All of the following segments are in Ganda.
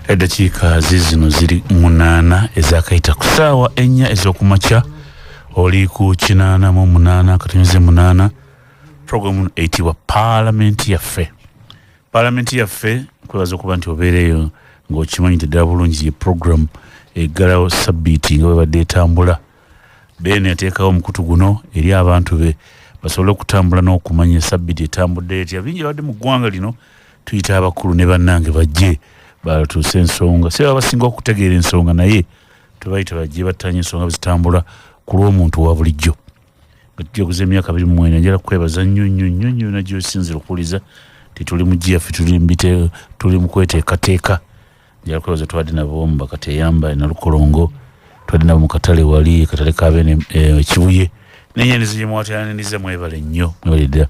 Eddakiika zino ziri 8 ezakaita ku ssaawa 4 ez'okumakya oli ku 88 katonyeze 8 programu eyitibwa Palamenti Yaffe. Palamenti Yaffe kwebaza okuba nti obeereyo ng'okimanyidde ddala bulungi ye programu eggalawo sabbiiti nga bwe badde etambula. Beene yateekawo omukutu guno eri abantu be basobole okutambula n'okumanya sabbiiti etambudde etya. Bingi badde mu ggwanga lino tuyita abakulu ne bannange bajje batuuse ensonga si abasinga okutegeera ensonga naye tubayita bajje battanye ensonga zitambula ku lw'omuntu wa bulijjo. Tujja kuza emyaka 24 njala kwebaza nnyo nagyo sinzira okuwuliza tituli mu GF tuli mbite tuli mu kweteekateeka. Njala kwebaza twadde nabo mu bakateyamba na Lukolongo twadde nabo mu katale wali katale kabene Kibuye n'ennyanizi gye mwatananiza mwebale nnyo mwebale.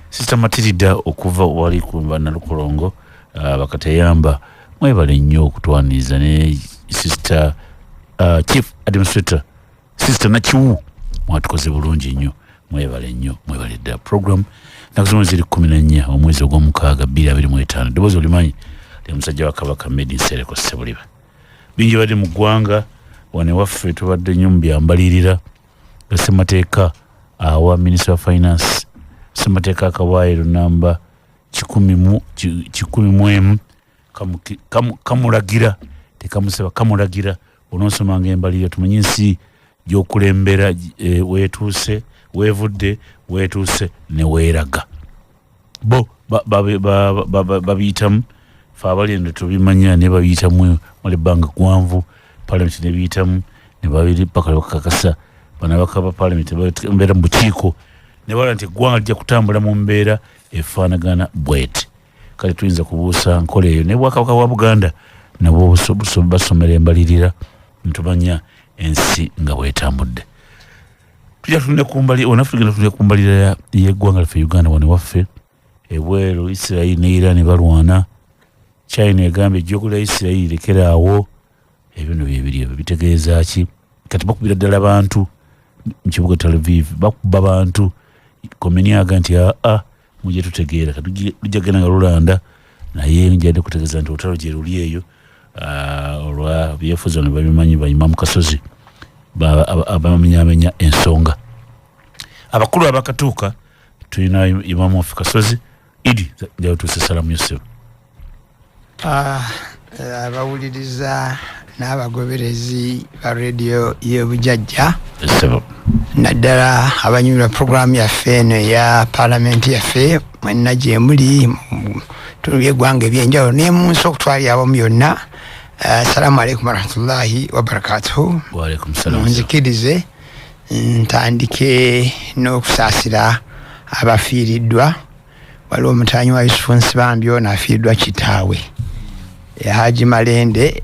Sister Matilda okuva wali ku na Lukolongo bakateyamba mwebale nnyo okutwaniza ne Sister Chief Administrator Sister Nachiwu mwatukoze bulungi nnyo mwebale nnyo mwebale dda. Program nakuzimo ziri 14 omwezi ogw'omukaaga 2025 dobozi olimanyi lya musajja wa Kabaka Made in Sereko Sebuliba. Bingi badde mu ggwanga wane waffe tubadde nnyo mu byambalirira Ssemateeka awa Minister of Finance Ssemateeka akawaayiro namba 10 kamulagira tekamuseba kamulagira onosomanga embalirira tumanyi ensi gy'okulembera weetuuse weevudde weetuuse ne weeraga bo babiyitamu fe abalendo tubimanya ne babiyitamu muli ebbanga gwanvu Parliament ne biyitamu ne babiri paka bakakasa bana bakaba Parliament mbeera mu bukiiko ne bala nti eggwanga lijja kutambula mu mbeera efaanagana bwete. Kale tuyinza kubuusa nkola eyo ne Bwakabaka wa Buganda nabo basomera embalirira ntumanya ensi nga bwetambudde. Tujja tunne kumbali onafrika tunne kumbalira y'eggwanga laffe Uganda wane waffe ebweru Israel ne Iran balwana. China egambye ejjogula Israel lekeraawo ebino byebiri bitegeeza ki kati bakubira ddala bantu mu kibuga Tel Aviv bakuba bantu komeniaga nti mujje tutegeera kati lujja genda nga Luganda naye njadde kutegeeza nti olutalo gye luli eyo olwa byefuzo ne babimanyi ba imamkasozi abamenyamenya ensonga. Abakulu abakatuuka tulina imamu kasozi idi njawo tuuse salamu Yosef. Abawuliriza n'abagoberezi ba radio Eyobujjajja naddala abanyumirwa programu yaffe eno ya Palamenti Yaffe mwenna gye muli by'eggwanga ebyenjawulo ne mu nsi okutwalira awamu yonna. Assalamu alaikum warahmatullahi wabarakatuhu. Wa alaikum salam. Nzikirize ntandike n'okusaasira abafiiriddwa. Waliwo omutanyi wa Yusufu Nsibambyo n'afiiriddwa kitaawe Haji Malende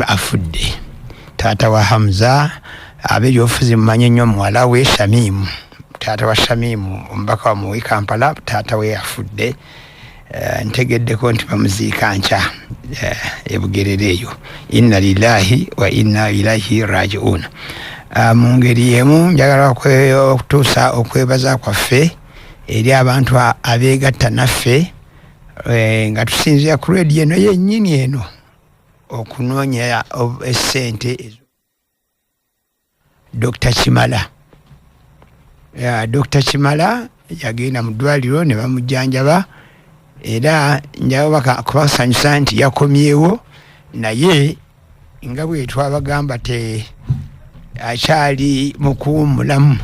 afudde. Taata wa Hamza ab'ebyobufuzi mumanye nnyo muwala we Shamimu. Taata wa Shamimu omubaka wa muwi Kampala taata we afudde. Ntegeddeko nti bamuziika nkya ebugerere eyo. Inna lillahi wa inna ilaihi raji'un. Mu ngeri y'emu njagala okutuusa okwebaza kwaffe eri abantu abeegatta naffe nga tusinzira ku radio eno yennyini eno okunoonya essente ezo. Dr. Kimala yagenda mu ddwaliro ne bamujjanjaba era njagala kubasanyusa nti yakomyewo naye nga bwe twabagamba akyali mu kuwummulamu.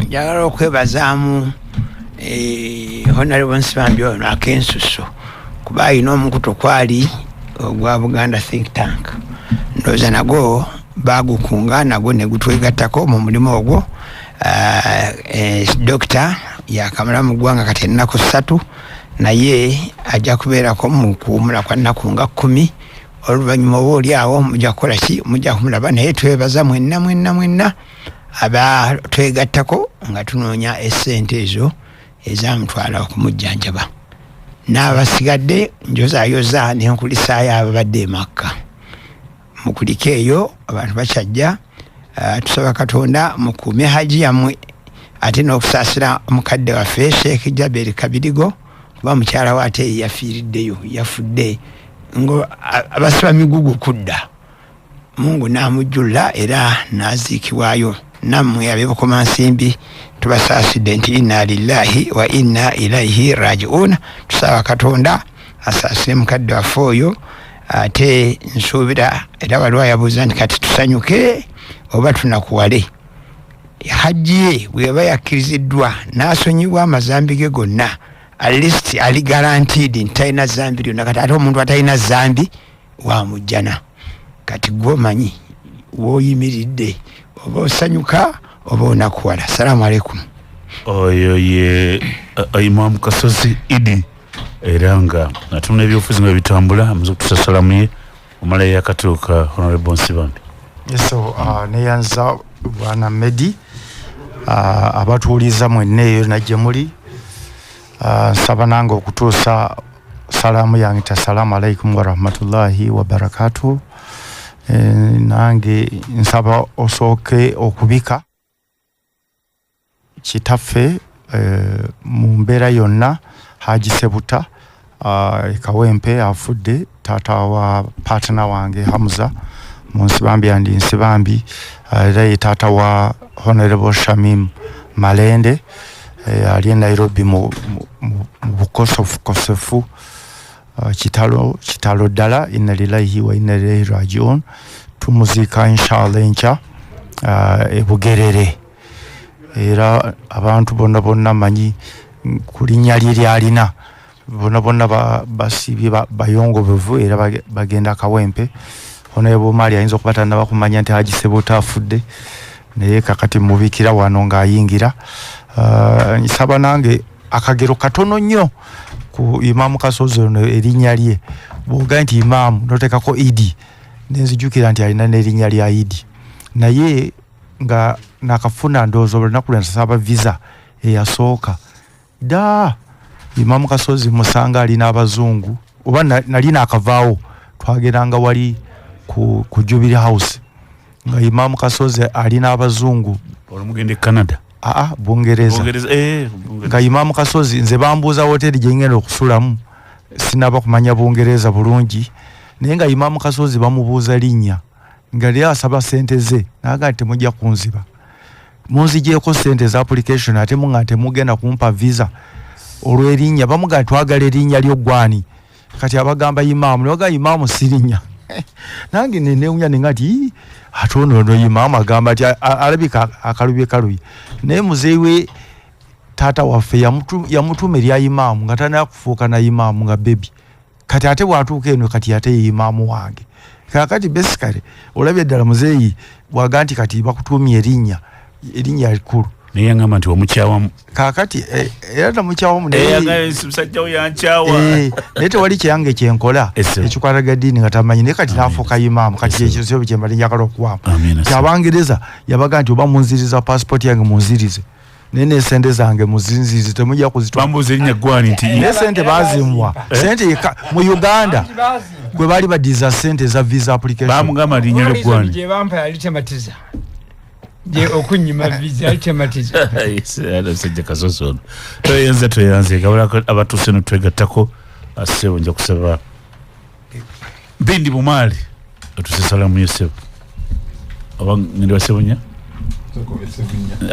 Njagala okwebazaamu Honorable Nsibambyo ono ak'ensusso kuba alina omukutu kwali ogwa Buganda think tank ndowooza nago bagukunga nago ne gutwegattako mu mulimu ogwo. Dokita yakamala mu ggwanga kati ennaku 3 naye ajja kubeerako mu kuwummula kwa nnaku nga 10. Oluvannyuma oba oli awo mujja kukola ki mujja kumulaba naye twebaza mwenna abatwegattako nga tunoonya essente ezo ezamutwala okumujjanjaba. N'abasigadde njozaayoza n'enkulisaayo ababadde emakka. Mukulika eyo abantu bakyajja tusaba Katonda mukuume haji yammwe ate n'okusaasira mukadde waffe Sheikh Jaberi Kabirigo kuba mukyala we ate yafiiriddeyo yafudde ngo abasiba migugu kudda Mungu namujjula era naziikibwayo nammwe ab'ebukoma nsimbi tubasaasidde nti inna lillahi wa inna ilaihi rajiun tusaba Katonda asaasire mukadde waffe oyo ate nsuubira era waliwo yabuuza nti kati tusanyuke oba tunakuwale hajji ye bw'eba yakkiriziddwa n'asonyibwa amazambi ge gonna at least ali guaranteed nti talina zambi lyonna kati ate omuntu atalina zambi wamujjana kati gwomanyi woyimiridde oba osanyuka oba onakuwala. Assalamu alaikum. Oyo ye imamkasozi Idi era nga atuna ebyobufuzi nga bitambula amaze okutusasalamu ye omala yakatuuka Honorable Nsibambi. Yeso neyanza bwana Medi abatuuliza mwenna eyo najje muli nsaba nange okutuusa salamu yange assalamu alaikum wa rahmatullahi wa barakatuh. Nange nsaba osooke okubika kitaffe mu mbeera yonna Haji Sebuta Kawempe afudde taata wa partner wange Hamza mu Nsibambi andi Nsibambi era ye taata wa Honorable Shamim Malende ali Nairobi mu Bukosofu kitalo ddala inna lillahi wa inna ilaihi rajiun. Tumuzika inshallah encha Bugerere era abantu bonna manyi kulinnya lye alina bonna basibye bayongobevu era bagenda Kawempe. Honorable Mali ayinza okubatanda bakumanya nti Haji Sebuta afudde naye kakati mubikira wano ng'ayingira. Nsaba nange akagero katono nnyo ku imamkasozi erinnya lye bw'oga nti imamu noteekako Idi nenzijukira nti alina n'erinnya lya Idi naye nga nakafuna ndowooza olunaku lwe nasaba visa eyasooka dda imamkasozi musanga alina abazungu oba nali naakavaawo twageranga wali ku Jubilee House nga imamkasozi alina abazungu olumugende Canada Bungereza nga imamkasozi nze bambuuza hoteri gye ngenda okusulamu sinaba kumanya Bungereza bulungi naye nga imamkasozi bamubuuza linnya nga lya asaba sente ze naga temujja kunziba munzigyeko sente za application ate munga temugenda kumpa visa olw'erinnya bamuga twagala erinnya ly'oggwani kati abagamba imamu noga imamu sirinnya nange neneunya nengati atono imamu agamba ati alabika akalubi naye muzeewe taata waffe yamutuma erya imamu nga tana kufuuka na imamu nga bebi kati ate bwatuuka eno kati ate imamu wange kakati basically olabye ddala muzeeyi bwaga nti kati bakutumye erinnya likulu naye ngamba nti wamukyawamu kakati era namukyawamu musajja we yankyawa naye tewali kyange kyenkola ekikwataga ddiini nga tamanyi naye kati nafuuka imamu kati ekyo kyembali njagala okuwamu ti Abangereza yabaga nti oba munziriza passport yange munzirize naye n'esente zange muzinzirize temujja bambuuza erinnya ggwani nti naye sente bazimuwa sente mu Uganda gwe baali badiza sente za visa application bamugamba linnya ly'eggwani gye bampa yali tematiza je okunyima visa yali tematiza sajja kasozi ono toyanze gabula abatuuse no twegattako asebo nja kusaba Bindi Bumali atuse salamu Yosef oba ngende wasebonya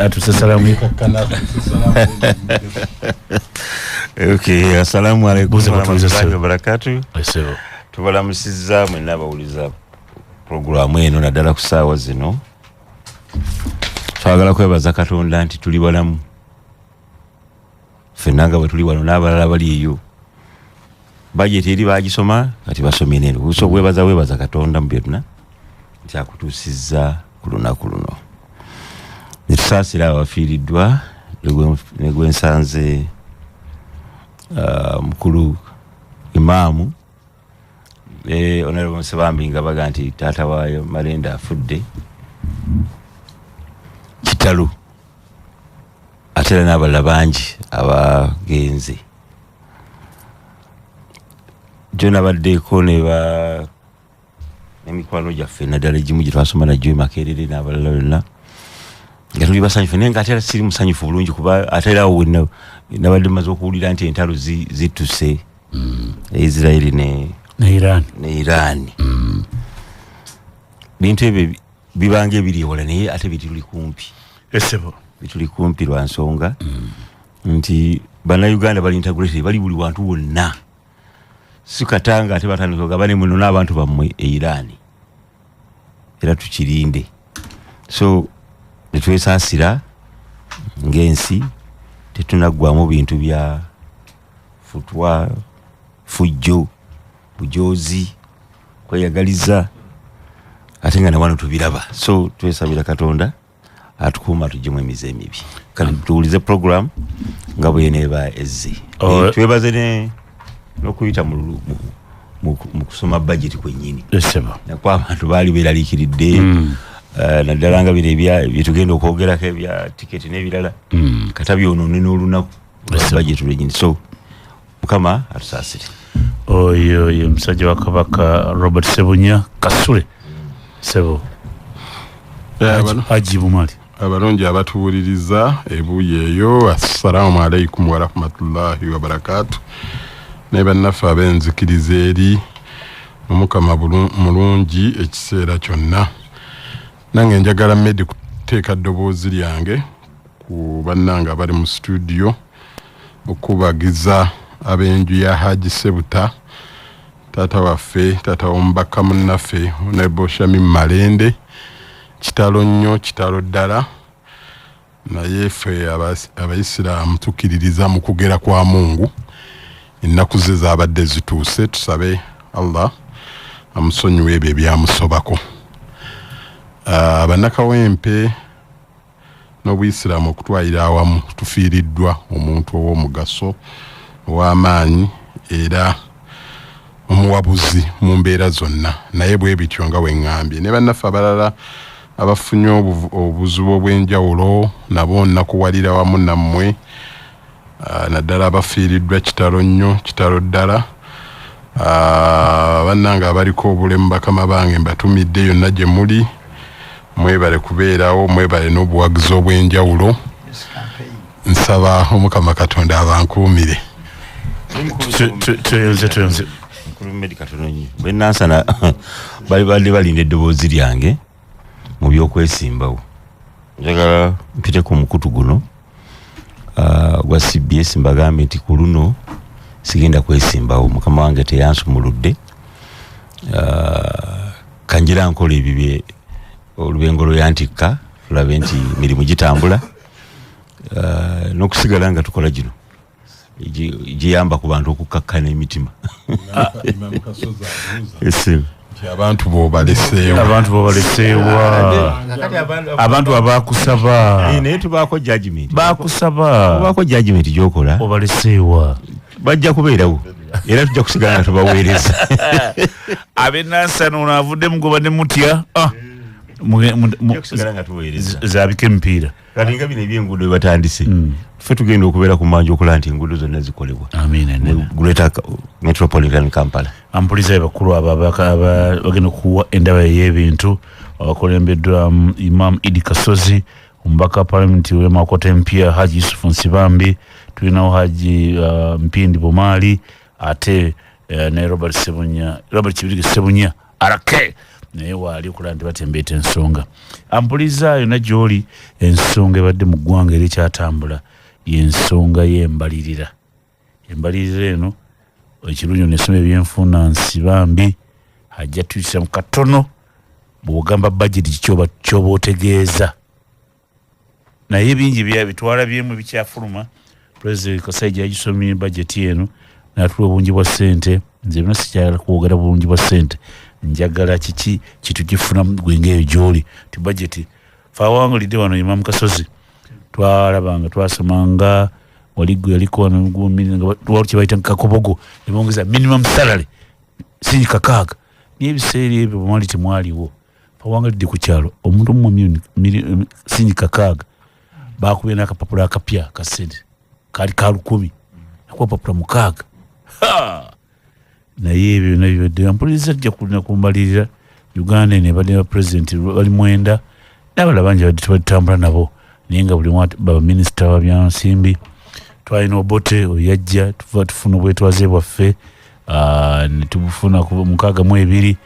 atuse salamu okay assalamu alaikum wa rahmatullahi wa barakatuh. Asebo tubalamusizza mwenna abawuliza programu eno naddala ku ssaawa zino twagala kwebaza Katonda nti tuli balamu ffenna nga bwe tuli wano n'abalala bali eyo bajeti eri bagisoma kati basomye neno buso webaza Katonda mu byonna nti akutuusizza ku lunaku luno netusaasira abafiiriddwa ne gwe nsanze mukulu imaamu Honorable Nsibambi nga baga nti taata waayo Malende afudde kitalo ate era n'abalala bangi abagenze jo nabaddeeko n'emikwano gyaffe naddala egimu gye twasoma najjo Makerere n'abalala bonna nga tuli basanyufu naye nga ate era siri musanyufu bulungi kuba ate era awo nabadde maze okuwulira nti entalo zittuse Israeli ne ne Iran bintu ebyo bibange biri wala naye ate bituli kumpi esebo bituli kumpi lwa nsonga nti bana Uganda bali integrated bali buli wantu wonna sikatanga ate batandika gabane muno n'abantu bamwe e Iran era tukirinde so netwesasira ngensi tetunaggwamu bintu bya futwa fujjo bujozi kweyagaliza ate nga nawano tubiraba so twesabira Katonda atukuuma tujjemu emize emibi kale tuwulize program nga bwe neeba ezze twebaze n'okuyita mu kusoma budget kwennyini nakwa abantu baali beeraliikiridde naddala nga bino byetugenda okwogerako ebya tiketi n'ebirala kata byonoone n'olunaku budget lwennyini so Mukama atusaasire oyo ye musajja wa Kabaka Robert Ssebunya Kasule sebo Haji Bumali abalonji abatuwuliriza ebuye eyo assalamu alaikum wa rahmatullahi wa barakatuh ne bannaffe ab'enzikiriza eri Mukama mulungi ekiseera kyonna nange njagala Medi kuteeka ddoboozi lyange ku bannange abali mu studio okubagiza ab'enju ya Haji Sebuta tata waffe tata w'omubaka munnaffe Honorable Shami Malende kitalo nnyo kitalo ddala naye ffe abayisiraamu tukkiririza mu kugera kwa Mungu ennaku ze zaabadde zituuse tusabe Allah amusonyiwe ebyo ebyamusobako bannakawempe n'obuyisiraamu okutwalira awamu tufiiriddwa omuntu ow'omugaso ow'amaanyi era omuwabuzi mu mbeera zonna naye bwe bityo nga bwe ŋŋambye ne bannaffe abalala abafunye obuzibu obw'enjawulo nabo nnakuwalira wamu nammwe naddala abafiiriddwa kitalo nnyo kitalo ddala bannange abaliko obulemu bakama bange mbatumidde yonna gye muli mwebale kubeerawo mwebale n'obuwagizi obw'enjawulo nsaba Omukama Katonda abankuumire tuyenze Medi katono nnyo bwenansana bali balinda eddoboozi lyange mu byokwesimbawo njagala mpite ku mukutu guno gwa CBS mbagambe nti ku luno sigenda kwesimbawo mukama wange teyansumuludde kanjira nkola ebibye olubengo yantikka tulabe nti mirimu gitambula n'okusigala nga tukola gino giyamba ku bantu okukkakkana emitima abantu bobaleseewa abantu abakusaba naye tubaako judgment bakusaba judgment gyokola obaleseewa bajja kubeerawo era tujja kusigala nga tubaweereza abenansana ono avudde mugoba ne mutya zabika emipiira kati nga bino ebyenguudo webatandise ffe tugenda okubeera ku manju okulaba nti enguudo zonna zikolebwa Greater Metropolitan Kampala ampuliza bakulu abo bagenda okuwa endaba y'ebintu abakulembeddwa Imam Kasozi omubaka Palamenti w'Emakota empya Haji Yusufu Nsibambi tulinawo Haji Mpindi Bumali ate ne Robert Kibirige Ssebunya arake naye waali okulaba nti batembeeta ensonga ampuliza yonna gy'oli ensonga ebadde mu ggwanga eri ekyatambula y'ensonga y'embalirira eno ekirungi nesoma ebyenfuna Nsibambi ajja tuyisa mu katono bw'ogamba budget kyoba otegeeza naye bingi bitwala byemu bikyafuluma President Kasaija yagisomye budget eno n'atula obungi bwa ssente nze bino sikyagala kwogera bulungi bwa ssente njagala kiki kitugifuna gwengeyo gy'oli ti budget fawangulidde wano imamkasozi twalabanga twasomanga yaliko wano kyebayita kakobogo nebongeza minimum salary sinyi kakaaga n'ebiseera ebyo bwemwali temwaliwo fawangulidde ku kyalo omuntu omu sinyi kakaaga bakubye n'akapapula akapya ka ssente kaali ka 10 nakuba papula 6 naye ebyo nabibadde ampuliza ajja kulina kumbalirira Uganda nebadde ba president bali 9 n'abalala bangi batambula nabo naye nga buli baba minisita wa byansimbi twalina Obote oyajja tuva tufuna obwetwaze bwaffe netubufuna ku 62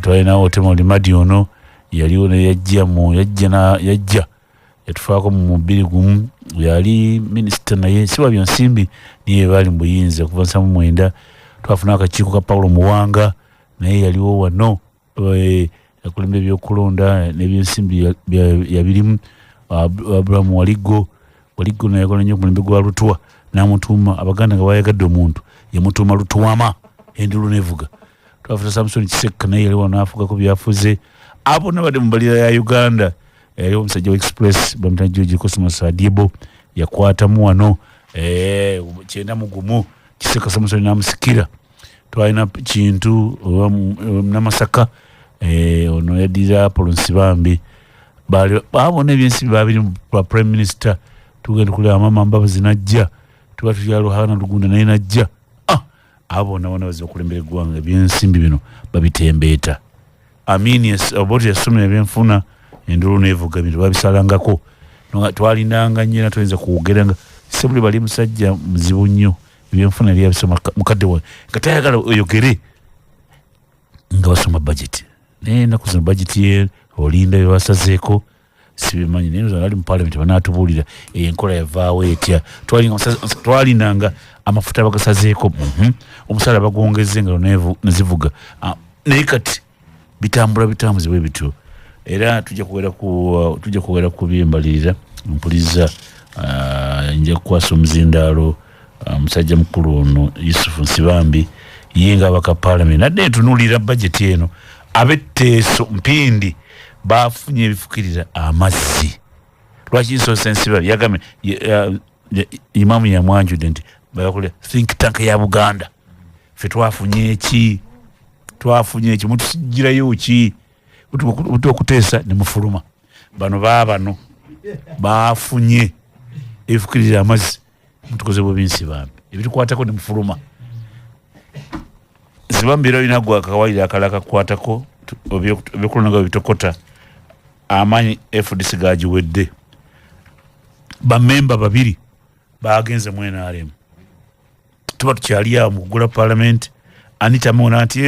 twalinawo Otemondi Madiono yaliwo ne yajja yatufaako mu 21 yali minisita naye siwa byonsimbi niye bali mbuyinza kuva 19 twafuna akakiiko ka Paulo Muwanga naye yaliwo wano yakulembera ebyokulonda n'ebyensimbi yabirimu Abraham Waligo naye yakola nnyo omulembe gwa Lutwa n'amutuuma Abaganda nga bayagadde omuntu yamutuuma Lutwama endulu nevuga twafuna Samson Kiseka naye yaliwo n'afugako byafuze abo nabadde mu balira ya Uganda yaliwo omusajja wa Express bamutani George Cosmos Adibo yakwatamu wano 9 Kiseka Samson n'amusikira twalina Kintu Namasaka ono yadira Apollo Nsibambi babona ebyensimbi babiri mu Prime Minister tugenda kuleba Mama Mbabazi najja tuba tulyalo Hana Lugunda naye najja abo nabona bazi okulembera eggwanga ebyensimbi bino babitembeeta Amini oboti yasomera ebyenfuna endulu nevuga bintu babisalangako twalindanga nnyina tuyinza kuwogeranga sebuli bali musajja muzibu nnyo ebyenfuna yali abisoma mukadde we nga tayagala oyogere nga basoma budget naye ennaku zino budget ye olinda byebasazeeko sibimanyi naye ali mu parliament banaatubuulira enkola yavaawo etya twalinanga amafuta bagasazeeko omusala bagongeze nga nezivuga naye kati bitambuzibwe bityo era tujja kwogera ku byembalirira mpuliza nja kukwasa omuzindaalo musajja mukulu ono Yusufu Nsibambi ye nga abaka parliament nadde ntunuulira budget eno abetteeso mpindi bafunye ebifukirira amazzi lwaki Nsoose Nsibambi yagambe imamu yamwanjudde nti bayakolera think tank ya Buganda ffe twafunye eki mutusigirayo ki okuteesa ne mufuluma bano bafunye ebifukirira amazzi mutukoze bubi Nsibambi ebitukwatako ne mufuluma Nsibambi era olina gwa kawaida akala kakwatako ebyokulonda bitokota amaanyi FDC gagiwedde bamemba 2 bagenze mu NRM tuba tukyali awo mu kugula parliament Anita Mona nti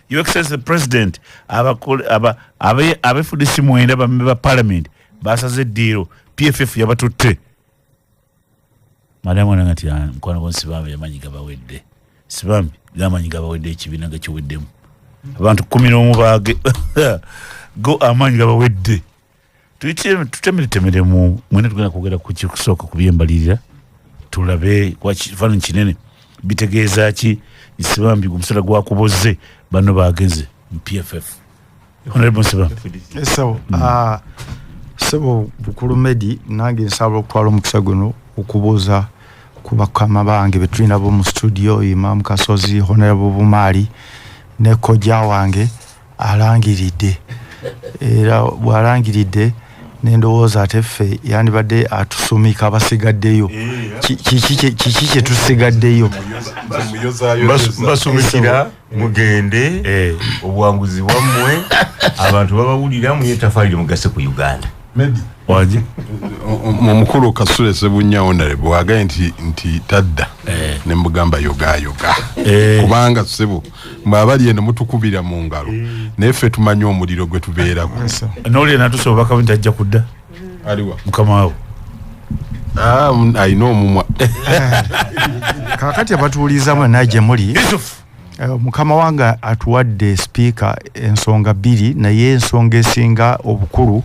your excellency the president abe FDC 9 bamemba parliament basaze eddiiro PFF yabatutte Madam Mona nti mukwana kwa Nsibambi yamanyi gabawedde Nsibambi gamanyi gabawedde ekibiina nga kiweddemu abantu 11 baage go amanyi gabawedde tutemeremu mwene tugenda kwogera ku kikusooka ku byembalirira tulabe kwa kifaananyi kinene bitegeeza ki Nsibambi omusala gwakuboze bano bagenze mu PFF Honorable Nsibambi sebo bukulu Medi nange nsaba okwala omukisa guno okubuuza ku bakama bange betulina bo mu studio imamkasozi Honorable Bumali ne kojja wange alangiridde era bwalangiridde nendowooza ate ffe yandibadde atusumika abasigaddeyo kiki kye tusigaddeyo basumikira mugende obuwanguzi bwammwe abantu babawulira muyetafaali mugase ku Uganda waje mukulu Kasule Sebunya Honorable wagaye nti tadda ne mugamba yoga kubanga sebo mwabali eno mutukubira mu ngalo neffe tumanyi omuliro gwe tubeerako noli natusoba kabinti ajja kudda aliwa mukama wawo I know mumwa kakati abatuulizamu naje muli mukama wanga atuwadde speaker ensonga 2 naye ensonga esinga obukulu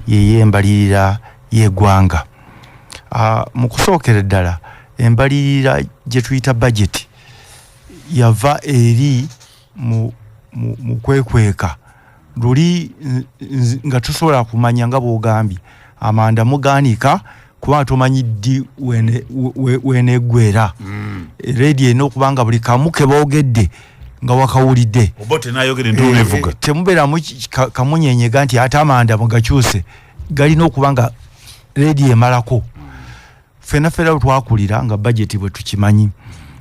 yeyembalirira yeggwanga mu kusookera ddala embalirira gye tuyita budget yava eri mu kwekweka luli nga tusobola kumanya nga bwogambye amanda mugaanika kuba tomanyi ddi weneggwera radio eno okubanga buli kamu ke boogedde nga wakawulidde obote nayogere ndulu nevuga temubeeramu kamunyenyega nti ate amanda mugakyuse galina okubanga radio emalako fena twakulira nga budget bwe tukimanyi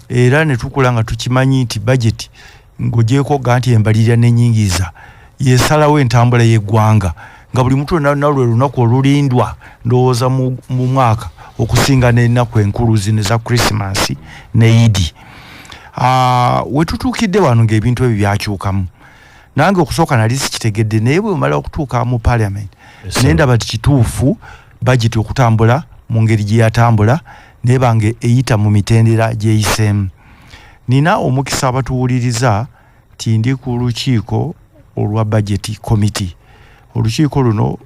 era ne tukula nga tukimanyi nti budget ngogyeko ganti embalirira n'ennyingiza yesalawo entambula y'eggwanga nga buli muntu nalwe lunaku olulindwa ndowooza mu mwaka okusinga n'ennaku enkulu zino eza Christmas ne Idi wetutuukidde wano ng'ebintu ebyo byakyukamu nange okusooka nali sikitegedde naye bwe omala okutuuka mu parliament naye ndaba kituufu budget okutambula mu ngeri gye yatambula naye bange eyita mu mitendera gy'eyiseemu. Nina omukisa abatuwuliriza ti ndi ku lukiiko olwa budget committee. Olukiiko luno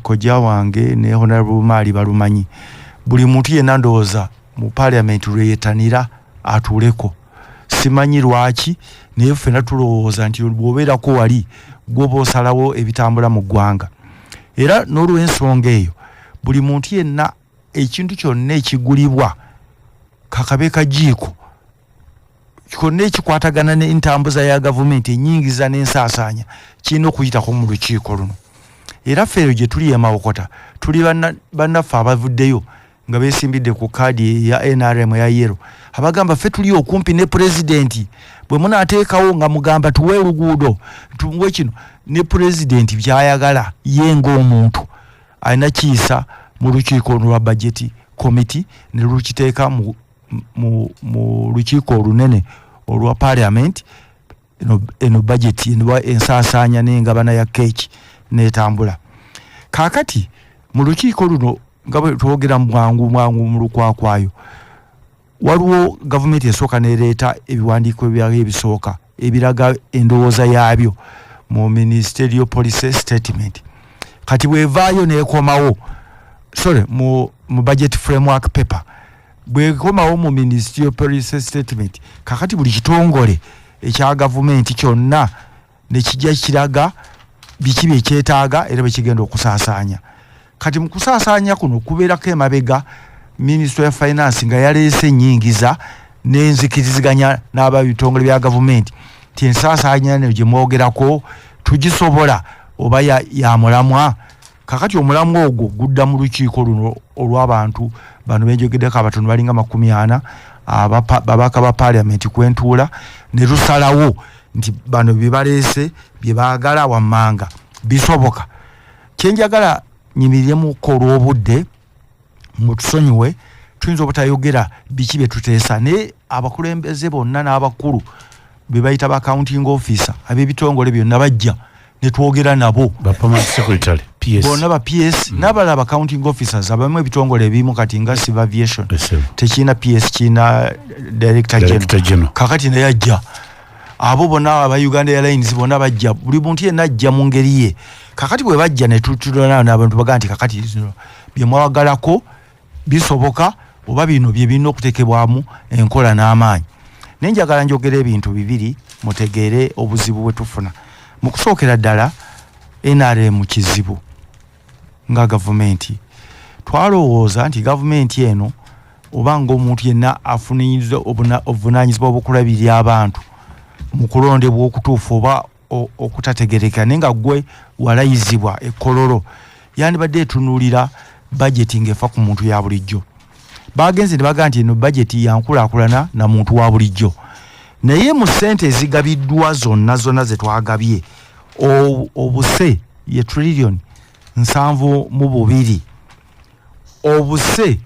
kojja wange ne Honorable Maali balumanyi. Buli muntu yenna ndowooza mu parliament lwe yeetanira atuuleko. Simanyi lwaki naye ffenna tulowooza nti bw'obeerako wali gw'oba osalawo ebitambula mu ggwanga. Era n'olw'ensonga eyo buli muntu yenna ekintu kyonna ekigulibwa kakabe kajiiko kyonna ekikwatagana n'entambuza ya gavumenti ennyingiza n'ensaasaanya kirina okuyitako mu lukiiko luno. Era ffe eyo gye tuli emawokota tuli bannaffe abavuddeyo nga beesimbidde ku kaadi ya NRM ya yero abagamba ffe tuli okumpi ne pulezidenti bwe munaateekawo nga mugamba tuwe luguudo tuwe kino ne pulezidenti byayagala ye ng'omuntu alina kiyisa mu lukiiko lwa budget committee ne lukiteeka mu lukiiko olunene olwa parliament eno budget ensaasaanya n'engabana ya keeki n'etambula. Kaakati mu lukiiko luno nga bwe twogera mwangu mu lukwakwayo waliwo gavumenti esooka neereeta ebiwandiiko byayo ebisooka ebiraga endowooza yaabyo mu ministerial policy statement. Kati bwevaayo neekomawo mu budget framework paper bwekomawo mu ministerial policy statement kakati buli kitongole ekya gavumenti kyonna ne kijja kiraga biki byekyetaaga era bwekigenda okusaasaanya. Kati mu kusaasaanya kuno kubeerako emabega Ministry of Finance nga yaleese ennyingiza n'enzikiriziganya n'ababitongole bya gavumenti ti ensaasaanya ne gye mwogerako tugisobola oba ya mulamwa. Kakati omulamwa ogwo gudda mu lukiiko luno olw'abantu bano benjogeddeko abatono balinga 40 babaka ba parliament kwentuula ne lusalawo nti bano bye baleese bye baagala wammanga bisoboka. Kyenjagala nyimiremu ko olw'obudde mutusonyiwe tuyinza obutayogera biki bye tuteesa naye abakulembeze bonna n'abakulu be bayita ba accounting officer ab'ebitongole byonna bajja ne twogera nabo permanent secretary PS bonna ba PS n'abalala ba accounting officers abamu ebitongole ebimu kati nga civil aviation tekirina PS kirina director general kakati naye ajja abo bonna aba Uganda Airlines bonna bajja buli muntu yenna ajja mu ngeri ye. Kakati bwe bajja ne tutulana n'abantu baga nti kakati bye mwagalako bisoboka oba bino bye birina okuteekebwamu enkola n'amaanyi. Nenjagala njogera ebintu bibiri mutegeere obuzibu bwe tufuna. Mu kusookera ddala NRM kizibu nga gavumenti twalowooza nti gavumenti eno oba ng'omuntu yenna afunyiza obuvunaanyizibwa obwokulabirira abantu mu kulondebwa okutuufu oba okutategerekeka naye nga gwe walayizibwa ekkololo yandibadde etunuulira budget ng'efa ku muntu ya bulijjo. Bagenze ne bagaa nti eno budget yankulaakulana na muntu wa bulijjo naye mu ssente ezigabiddwa zonna ze twagabye obuse ye trillion 72 obuse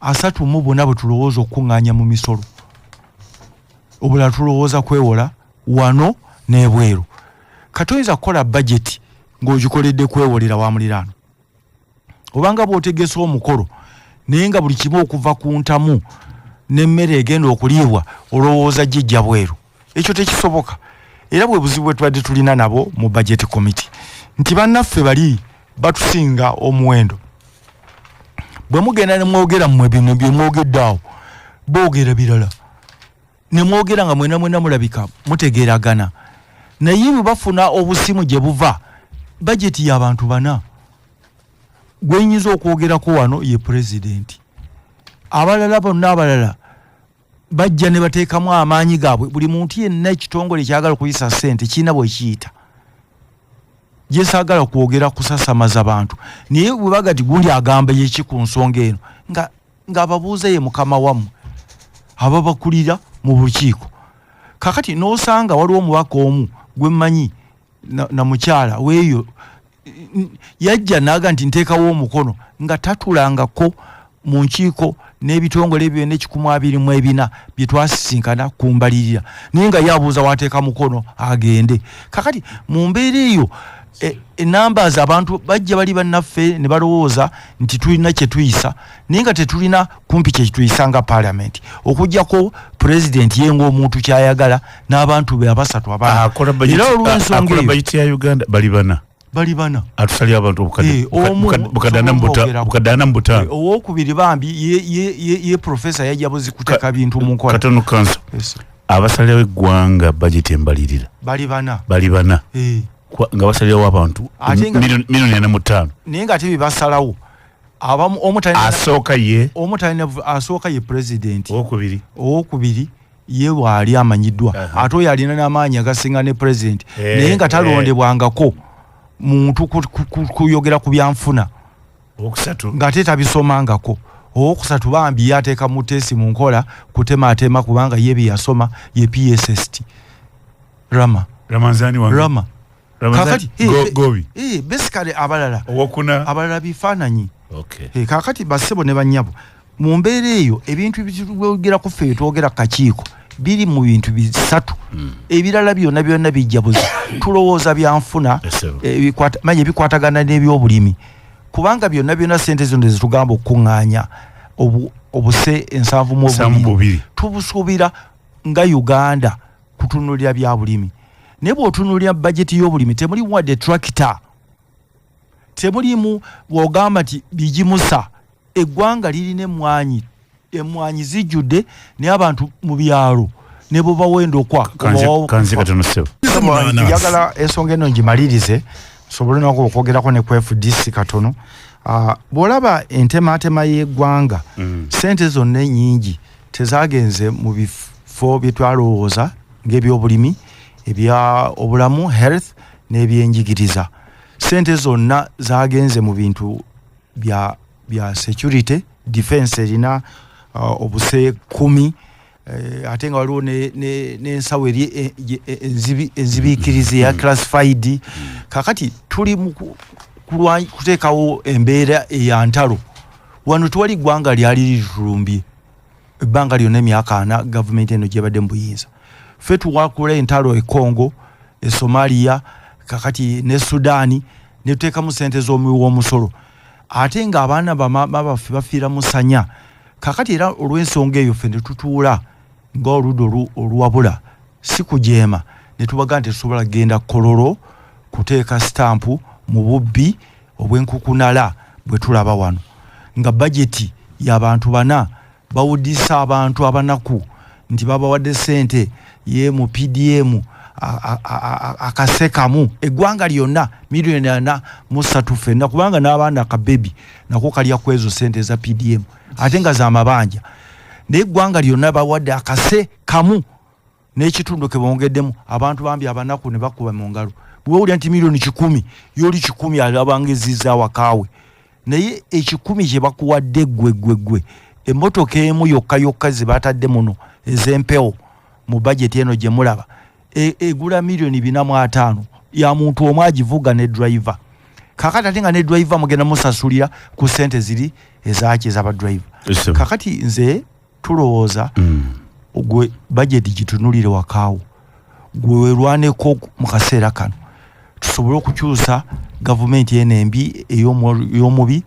34 bwe tulowooza okuŋŋaanya mu misolo obulala tulowooza kwewola wano n'ebweru. Katoyinza kukola budget ng'ogikoledde kwewolera wa muliraano obanga bw'otegesa omukolo naye nga buli kimu okuva ku ntamu n'emmere egenda okuliibwa olowooza jjejja bweru. Ekyo tekisoboka era bwe buzibu bwe tubadde tulina nabo mu budget committee nti bannaffe bali batusinga omuwendo. Bwe mugenda ne mwogera mmwe bino bye mwogeddeawo boogera birala ne mwogera nga mwena mulabika mutegeeragana naye bwe bafuna obusimu gye buva budget y'abantu bana gwenyinza okwogerako wano ye pulezidenti abalala bonna abalala bajja ne bateekamu amaanyi gaabwe. Buli muntu yenna ekitongole kyagala okuyisa ssente kirina bwe kiyita gyesaagala kwogera kusasamaza bantu naye bwe bagati gundi agamba yeki ku nsonga eno ng'ababuuza ye mukama wammwe ababakulira mu bukiiko. Kakati n'osanga waliwo omubaka omu gwe mmanyi na mukyala weeyo yajja naaga nti nteekawo omukono nga tatulangako mu nkiiko n'ebitongole ebyo ne124 bye twasisinkana kumbalirira naye nga yabuuza wateeka mukono agende. Kakati mu mbeera eyo numbers abantu bajja bali bannaffe ne balowooza nti tulina kye tuyisa naye nga tetulina kumpi kye tuyisa nga parliament okujjako president yenga omuntu kyayagala n'abantu be abasatu abana. Akola budget ya Uganda bali bana atusalya abantu bukadana mbutano owokubiri bambi ye professor yajabuzi kuteka bintu mu nkola katono kanso abasalya w'eggwanga budget embalirira bali bana nga basalyawo abantu milioni 45 naye nga ate basalawo abamu asooka ye president owokubiri ye waali amanyiddwa ate oyo alina n'amaanyi agasinga ne president naye nga talondebwangako muntu kuyogera ku byanfuna okusatu ng'ate tabisomangako. Owokusatu bambi yateeka mutesi mu nkola kutematema kubanga ye bye yasoma ye PSST Ramanzani wange Rama kakati gobi basically abalala bifaananyi. Okay. Kakati basebo ne banyabo mu mbeera eyo ebintu ebitwogera ku ffe twogera kakiiko biri mu bintu bisatu ebirala byonna bijjabuzi tulowooza byanfuna manye bikwatagana n'ebyobulimi kubanga byonna sente zino zitugamba okuŋŋaanya obuse 7 tubusuubira nga Uganda kutunulira bya bulimi naye bw'otunulira bajeti y'obulimi temulimu wadde tractor temulimu bw'ogamba nti bigimusa eggwanga lirina emmwanyi zijjudde naye abantu mu byalo ne bo bawendokwa kanze katono sebo njagala ensonga eno ngimalirize sobole nako okwogerako ne ku FDC katono. Bw'olaba entematema y'eggwanga sente zonna ennyingi tezagenze mu bifo bye twalowooza ng'ebyobulimi ebya obulamu health n'ebyenjigiriza. Sente zonna zagenze mu bintu bya security defense erina obuse 10 ate nga waliwo n'ensawo eri enzibiikirize ya classified. Kakati tuli mu kuteekawo embeera eya ntalo wano tuwali ggwanga lyali litulumbye ebbanga lyonna emyaka 4 gavumenti eno gyebadde mu buyinza ffe tuwakula entalo e Congo e Somalia kakati ne Sudaani ne tuteekamu sente z'omuwi w'omusolo ate nga abaana baffe bafiira musanya. Kakati era olw'ensonga eyo ffe ne tutuula ng'oludda oluwabula si kujeema ne tubaga nti tusobola kgenda Kololo kuteeka stampu mu bubbi obw'enkukunala bwe tulaba wano nga bajeti y'abantu 4 bawuddisa abantu abanaku nti babawadde sente ye mu PDM akasekamu eggwanga lyonna milioni 4 ffenna kubanga n'abaana akabebi nako kalya ku ezo sente za PDM ate nga za mabanja naye eggwanga lyonna bawadde akase kamu n'ekitundu ke bongeddemu abantu bambi abanaku ne bakuba mu ngalo bwewulya nti milioni 10 yoli 10 alabangezizza wakaawe naye 10 kye bakuwadde gwe emmotoka emu yokka ze batadde muno ez'empewo mu bajeti eno gye mulaba egula milioni 405 ya muntu omu agivuga ne driver. Kakati ate nga ne driver mugenda musasulira ku sente ziri ezaki ez'abadriver. Kakati nze tulowooza gwe bajeti gitunulire wakaawo gwe werwaneko mu kaseera kano tusobole okukyusa gavumenti eno embi ey'omubi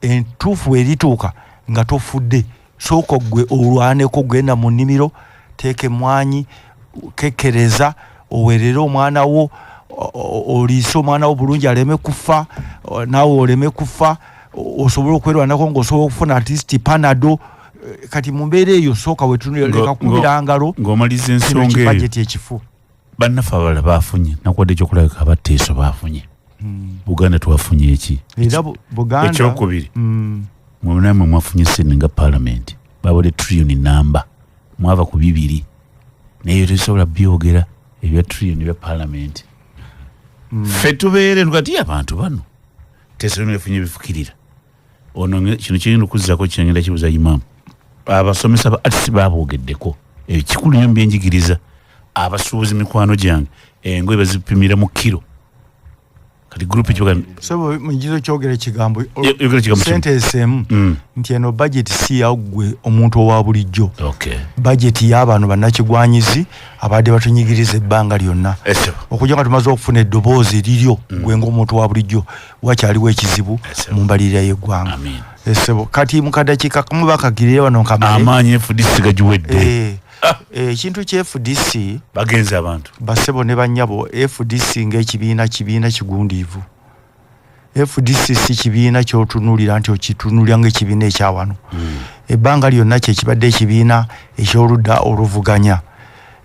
entuufu erituuka nga tofudde sooka gwe olwaneko genda mu nnimiro teeka emmwanyi kekereza owerere omwana wo oliise omwana wo bulungi aleme kufa naawe oleme kufa osobole okwerwanako ng'osobola okufuna artist panado. Kati mu mbeera eyo sooka wetunuleka kubira ngalo ng'omaliza ensonga eyo bajeti ekifu bannaffe abalala baafunye nakwadde ekyokulabika abatteeso baafunye Buganda twafunye eki Buganda ekyokubiri mwenamwe mwafunye sente nga parliament babadde trillion namba mwava ku 2 naye tesobola byogera ebya trillion bya parliament ffe tubeere tukati abantu bano tesobola efunye bifukirira ono kino kirina okuzzako kiragenda kibuza imamu abasomesa ba artist baboogeddeko ekikulu nnyo byenjigiriza abasuubuzi mikwano gyange engoye bazipimira mu kilo kati group ekibuga so mugizo kyogera ekigambo yogera ekigambo sentence nti eno budget si yagwe omuntu owa bulijjo okay budget y'abantu bannakigwanyizi abadde batunyigiriza ebbanga lyonna okujja nga tumaze okufuna eddoboozi liryo gwe ng'omuntu wa bulijjo wakyaliwo ekizibu mu mbalirira y'eggwanga esebo kati mu kadakiika kamu bakagirire wano nkamale amaanyi FDC gagiwedde ekintu kya FDC bagenze abantu basebo ne bannyabo FDC ng'ekibiina kigundiivu FDC si kibiina ky'otunuulira nti okitunuulira ng'ekibiina ekyawano ebbanga lyonna kye kibadde ekibiina eky'oludda oluvuganya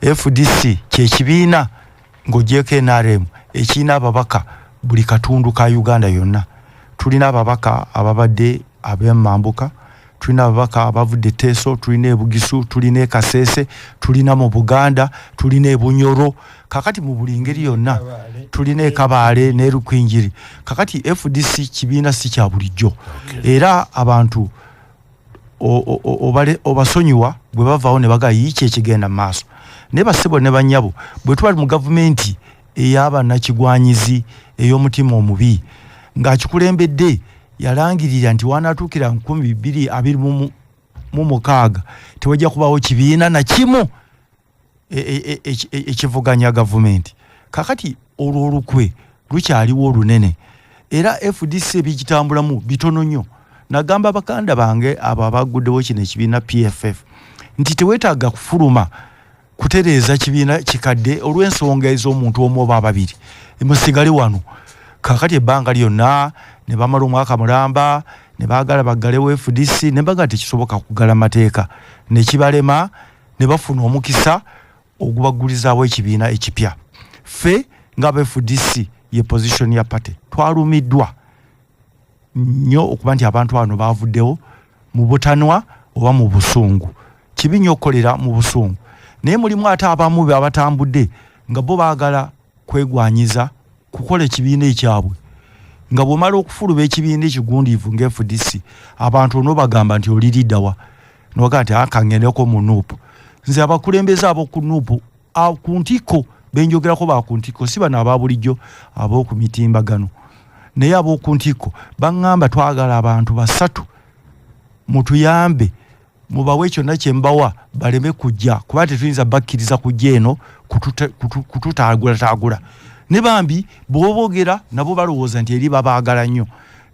FDC kye kibiina ng'ogyeko NRM ekirina ababaka buli katundu ka Uganda yonna tulina ababaka ababadde ab'emambuka tulina ababaka abavudde Teso tulina ebugisu tulina ekasese tulina mu Buganda tulina ebunyoro kakati mu buli ngeri yonna tulina ekabaale ne Rukwinjiri kakati FDC kibiina si kya bulijjo era abantu obasonyiwa bwe bavaawo ne baga yiiki ekigenda maaso ne basebo ne bannyabo bwe twali mu gavumenti ey'abannakigwanyizi ey'omutima omubi ng'akikulembedde yalangirira nti wanaatuukira 2026 tewajja kubaawo kibiina na kimu ekivuganya gavumenti kakati olwo olukwe lukyaliwo olunene era FDC ebigitambulamu bitono nnyo nagamba bakanda bange abo abaguddewo kino ekibiina PFF nti teweetaaga kufuluma kutereeza kibiina kikadde olw'ensonga ez'omuntu omu oba ababiri musigale wano kakati ebbanga lyonna ne bamala omwaka mulamba ne baagala baggalewo FDC ne baga tekisoboka kugala mateeka ne kibalema ne bafuna omukisa ogubagulizaawo ekibiina ekipya ffe ng'aba FDC ye position ya party twalumiddwa nnyo okuba nti abantu bano baavuddewo mu butanwa oba mu busungu kibi nnyo okukolera mu busungu naye mulimu ate abamu be abatambudde nga bo baagala kwegwanyiza kukola ekibiina ekyabwe nga bw'omala okufuluba ekibiina ekigundiivu nga FDC abantu onobagamba nti oliriddawa noga nti akangendeko mu nuupu nze abakulembeze ab'oku nuupu ku ntikko benjogerako baku ntikko si bano ababulijjo ab'oku mitimbagano naye ab'oku ntikko baŋŋamba twagala abantu basatu mutuyambe mubawe kyonna kye mbawa baleme kujja kuba tetuyinza bakkiriza kujja eno kututaagula ne bambi bw'oboogera nabo balowooza nti eri babaagala nnyo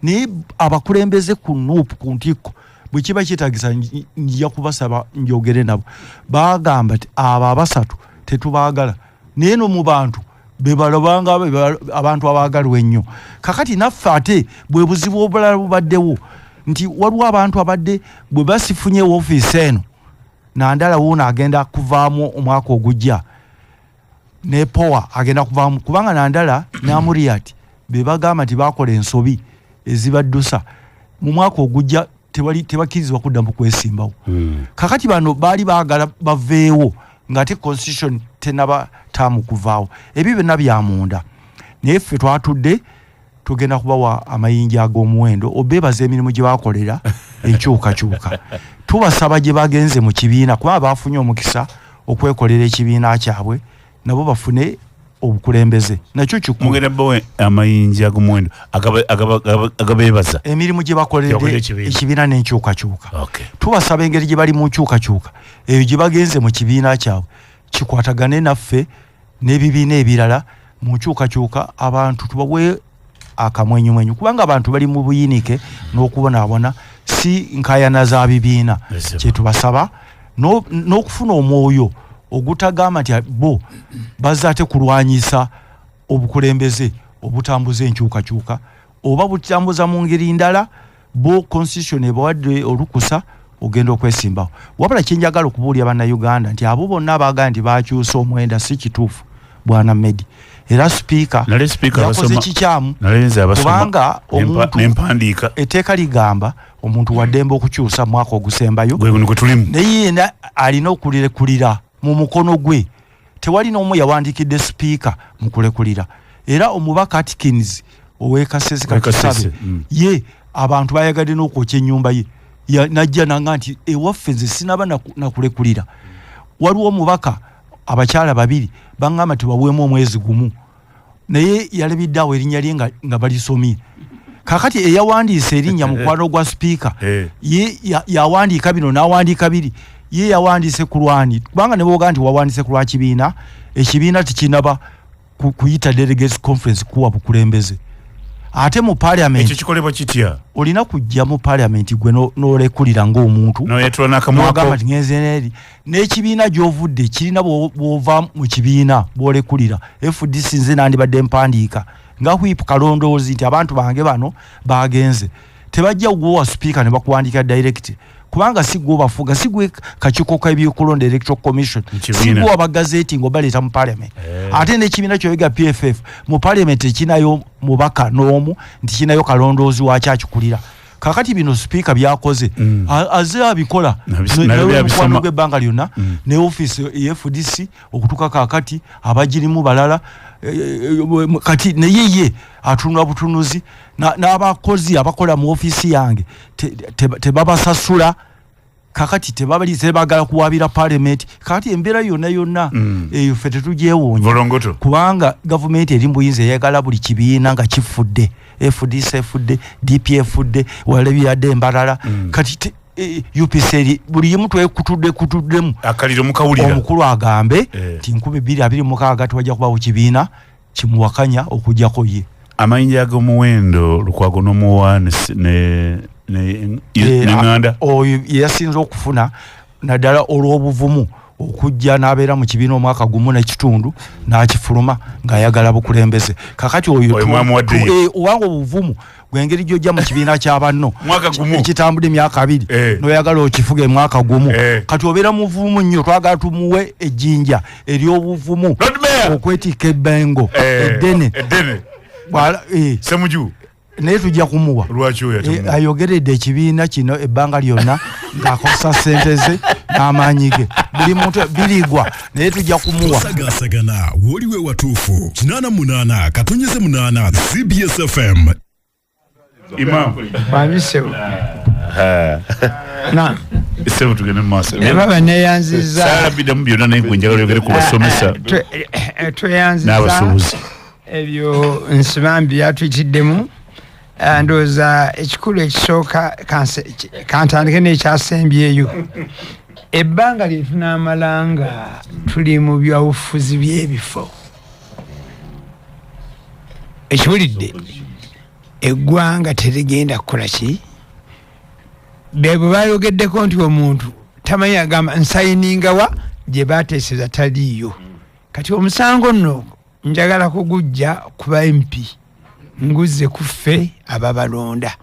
naye abakulembeze ku nuupu ku ntikko bwe kiba kyetaagisa njja kubasaba njogere nabo bagamba nti abo abasatu tetubaagala naye no mu bantu be balobanga abantu abaagalwa ennyo kakati naffe ate bwe buzibu obulala bubaddewo nti waliwo abantu abadde bwe basifunye woofiisi eno nandala wuuno agenda kuvaamu omwaka ogujja ne powa agenda kuvaamu kubanga nandala ne Amuriat be bagamba nti bakola ensobi ezibaddusa mu mwaka ogujja tebakkirizibwa kudda mu kwesimbawo kakati bano baali baagala baveewo ng'ate constitution tenaba taamu kuvaawo ebyo byonna byamunda naye ffe twatudde tugenda kubawa amayinja ag'omuwendo obeebaza emirimu gye bakolera enkyukakyuka tubasaba gye bagenze mu kibiina kuba baafunye omukisa okwekolera ekibiina kyabwe nabo bafune obukulembeze nakyo kikulu mugenda bawe amayinja ag'omuwendo agabeebaza emirimu gye bakoledde ekibiina n'enkyukakyuka tubasaba engeri gye bali mu nkyukakyuka eyo gye bagenze mu kibiina kyabwe kikwatagane naffe n'ebibiina ebirala mu nkyukakyuka abantu tubawe akamwenyumwenyu kubanga abantu bali mu buyinike n'okubonaabona si nkayana za bibiina kyetubasaba n'okufuna omwoyo ogutagamba nti bo bazze ate kulwanyisa obukulembeze obutambuza enkyukakyuka oba butambuza mu ngeri ndala bo constitution ebawadde olukusa ogenda okwesimbawo wabula kyenjagala okubuulira bannayuganda nti abo bonna abaagaa nti bakyusa omwenda si kituufu bwana Medi era speaker yakoze kikyamu kubanga omuntu etteeka ligamba omuntu waddembe okukyusa mwaka ogusembayo naye yena alina okulekulira mu mukono gwe tewali n'omu yawandiikidde speaker mu kulekulira era omubaka Atkins ow'ekasese kakisabe ye abantu bayagadde n'okwokya ennyumba ye najja nanga nti ewaffe nze sinaba nakulekulira waliwo omubaka abakyala babiri baŋŋamba tebaweemu omwezi gumu naye yalabiddeawo erinnya lye nga balisomye. Kakati eyawandiisa erinnya mukwano gwa speaker ye yawandiika bino n'awandiika biri, ye yawandiise ku lwani, kubanga ne booga nti wawandiise ku lwa kibiina, ekibiina tekinaba kuyita delegates conference kuwa bukulembeze. Ate mu parliament ekyo kikolebwa kitya? Olina kujja mu parliament gwe n'olekulira ng'omuntu n'oyetula n'akamwako ngenze n'eri n'ekibiina gy'ovudde kirina bw'ova mu kibiina bw'olekulira. FDC nze nandibadde mpandiika nga whip kalondoozi nti abantu bange bano bagenze, tebajja kuwa speaker ne bakuwandiika direct, kubanga si gwe bafuga, si gwe kakiiko k'ebyokulonda electoral commission, si gwe abagazeti ng'obaleeta mu parliament. Ate n'ekibiina ky'oyiga PFF mu parliament ekinayo mubaka n'omu nti kinayo kalondoozi wakyo akikulira. Kakati bino speaker byakoze aze abikola n'ebikwano gw'ebbanga lyonna ne office FDC okutuuka kakati abagirimu balala kati neye atunula butunuzi n'abakozi abakola mu office yange tebabasasula. Kakati tebagala kuwabira parliament. Kakati embeera yonna eyo ffe tetugyewoonya kubanga gavumenti eri mbuyinza eyagala buli kibiina nga kifudde, FDC efudde, DP efudde, walabiyadde embalala. Kati UPC eri buli yemu twekutuddemu akaliro mukawulira omukulu agambe nti 2026 tewajja kubawo kibiina kimuwakanya okujjako ye. Amayinja ag'omuwendo Lukwago n'omuwa ne Uganda oyo yasinze okufuna naddala olw'obuvumu okujja n'abeera mu kibiina omwaka gumu n'ekitundu n'akifuluma ng'ayagala bukulembeze. Kakati oyo owanga obuvumu gwengeri gy'ojja mu kibiina ky'abanno ekitambudde emyaka 2 n'oyagala okifuge mwaka gumu. Kati obeera muvumu nnyo, twagala tumuwe ejjinja ery'obuvumu okwetika ebbengo eddene Semuju naye tujja kumuwa ayogeredde ekibiina kino ebbanga lyonna ng'akozesa ssente ze n'amaanyi ge, buli muntu birigwa naye tujja kumuwa. Sagasagana woliwe watuufu 88 katonyeze 8 CBS FM. Imam Wamisewo na sebu tugende mu maaso baba neyanziza sala bidamu byonna naye gwe njagala oyogere ku basomesa tweyanziza n'abasuubuzi ebyo nsibambi yatuyitiddemu. Ndowooza ekikulu ekisooka kantandike n'ekyasembyeyo, ebbanga lye tunaamalanga tuli mu byabufuzi by'ebifo. Ekiwulidde eggwanga terigenda kukola ki? Bwe bayogeddeko nti omuntu tamanyi agamba nsayiningawa gye baateeseza taliiyo. Kati omusango nno njagala kugujja kuba MP nguze kuffe ababalonda.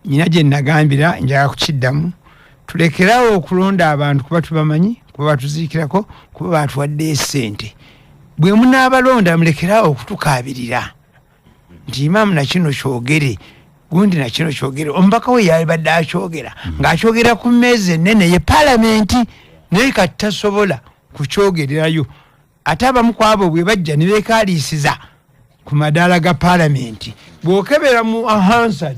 Nyina gye nagambira njagala kukiddamu, tulekerawo okulonda abantu kuba tubamanyi, kuba batuziikirako, kuba batuwadde ssente. Bwe munaabalonda mulekerawo okutukaabirira nti Imam na kino kyogere, gundi na kino kyogere. Omubaka we yabadde akyogera ng'akyogera ku mmeeza ennene ye palamenti, naye kati tasobola kukyogererayo. Ate abamu ku abo bwe bajja ne beekaaliisiza ku madaala ga parliament, bw'okebera mu Hansard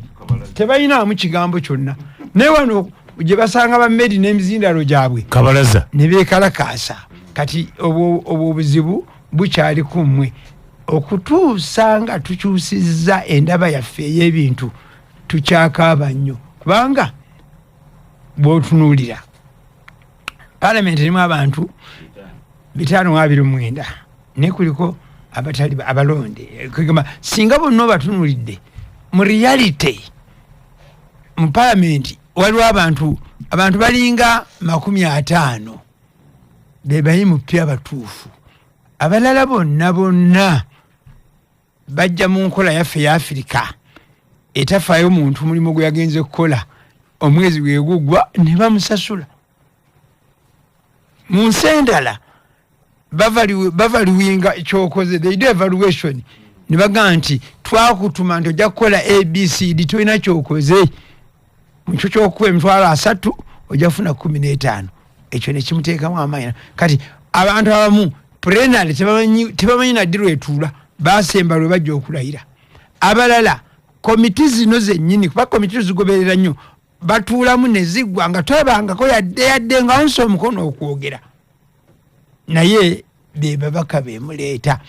tebalinamu kigambo kyonna. Naye wano gye basanga bammedi n'emizindalo gyabwe kabalaza ne beekalakaasa. Kati obwo obuzibu bukyali ku mmwe okutuusa nga tukyusizza endaba yaffe ey'ebintu. Tukyakaaba nnyo kubanga bw'otunuulira parliament erimu abantu 529 ne kuliko abatali abalonde. Kugamba singa bonna batunulidde mu reality mu parliament waliwo abantu balinga 50 bebayi mu pya batuufu. Abalala bonna bajja mu nkola yaffe ya Afrika etafaayo muntu mulimu gwe yagenze kukola, omwezi gwe guggwa ne bamusasula. Mu nsi endala bavaluinga ekyokoze, they do evaluation ne bagamba nti twakutuma nti ojja kukola ABCD tolina kyokoze, mukyo kyokuwa $30,000 ojja kufuna 15. Ekyo ne kimuteekamu amaanyi. Kati abantu abamu plenary tebamanyi naddi lwetuula, baasemba lwe bajja okulayira. Abalala komiti zino zennyini, kuba komiti zigoberera nnyo, batuulamu ne ziggwa nga twebangako yadde nga nsi omukono okwogera. Naye be babaka beemuleeta.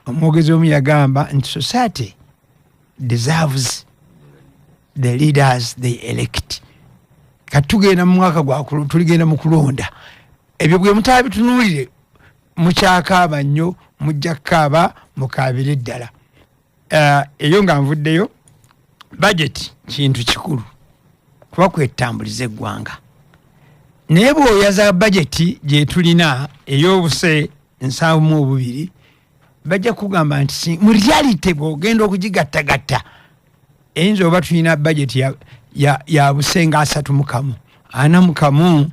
omwogezi omu yagamba nti society deserves the leaders they elect. Katugenda mu mwaka gwa tuligenda mu kulonda. Ebyo bwe mutabitunulire mukyakaaba nnyo, mujja kukaaba mukaabire ddala. Eyo nga nvuddeyo, budget kintu kikulu kuba kwetambuliza eggwanga. Naye bw'oyaza budget gye tulina ey'obuse 7.2 bajja kugamba nti mu reality bw'ogenda okugigattagatta eyinza oba tulina budget ya busenga 3 4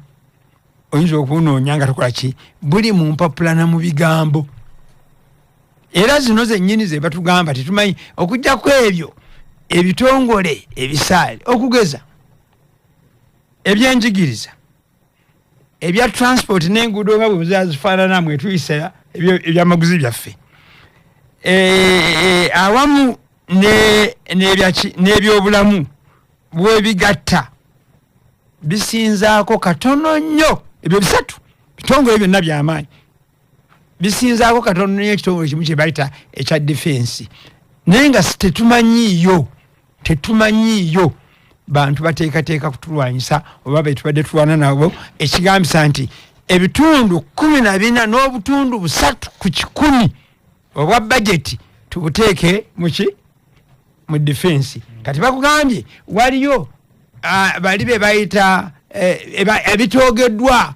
oyinza okunoonya nga tukola ki buli mu mpapula na mu bigambo. Era zino zennyini ze batugamba tetumanyi okujja ku ebyo ebitongole ebisaale okugeza ebyenjigiriza ebya transport n'enguudo nga bwe zifaanana mwe tuyisa ebyamaguzi byaffe awamu n'ebyobulamu bwe bigatta bisinzaako katono nnyo. Ebyo bisatu bitongole byonna by'amaanyi bisinzaako katono nnyo ekitongole kimu kye bayita ekya defense. Naye nga tetumanyiiyo bantu bateekateeka kutulwanyisa oba betubadde tulwana nabo, ekigambisa nti ebitundu 14 n'obutundu 3 ku 100 obwa budget tubuteeke mu defense. Kati bakugambye waliyo bali be bayita ebitoogeddwa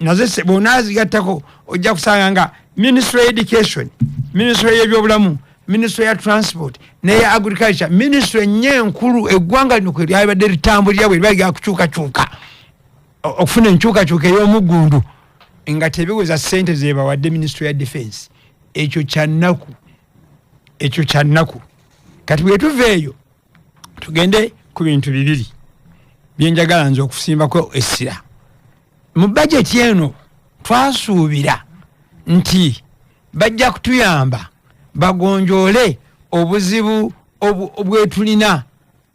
nazo bonazigattako ojja kusanga nga Ministry of Education, Ministry y'ebyobulamu, Ministry ya Transport neya Agriculture, Ministry nyenkulu eggwanga lino kwe lyabadde litambulira bwe libagala kukyukakyuka okufuna enkyukakyuka ey'omuggundu nga tebiweza ssente ze bawadde Ministry ya Defense. Ekyo kya nnaku. Kati bwe tuveeyo tugende ku bintu bibiri byenjagala nze okusimbako essira. Mu budget eno twasuubira nti bajja kutuyamba bagonjoole obuzibu obwetulina,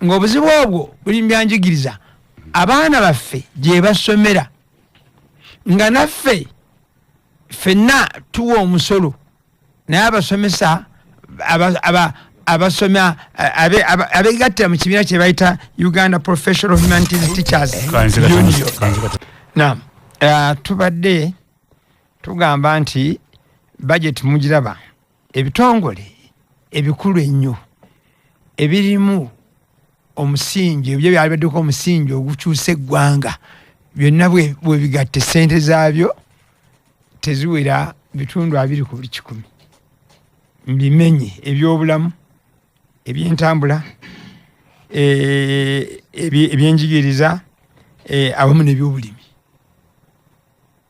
ng'obuzibu obwo buli mbyanjigiriza abaana baffe gye basomera, nga naffe ffenna tuwa omusolo, naye abasomesa abasoma abegattira mu kibiina kye bayita Uganda Professional Humanities Teachers Union. Naam, tubadde tugamba nti budget mugiraba ebitongole ebikulu ennyo ebirimu omusingi ebyo byalibaddeko omusingi ogukyusa eggwanga byonna bwe bigatte ssente zaabyo teziwera bitundu 20 ku buli 100. Mbimenye ebyobulamu, ebyentambula, ebyenjigiriza, awamu n'ebyobulimi.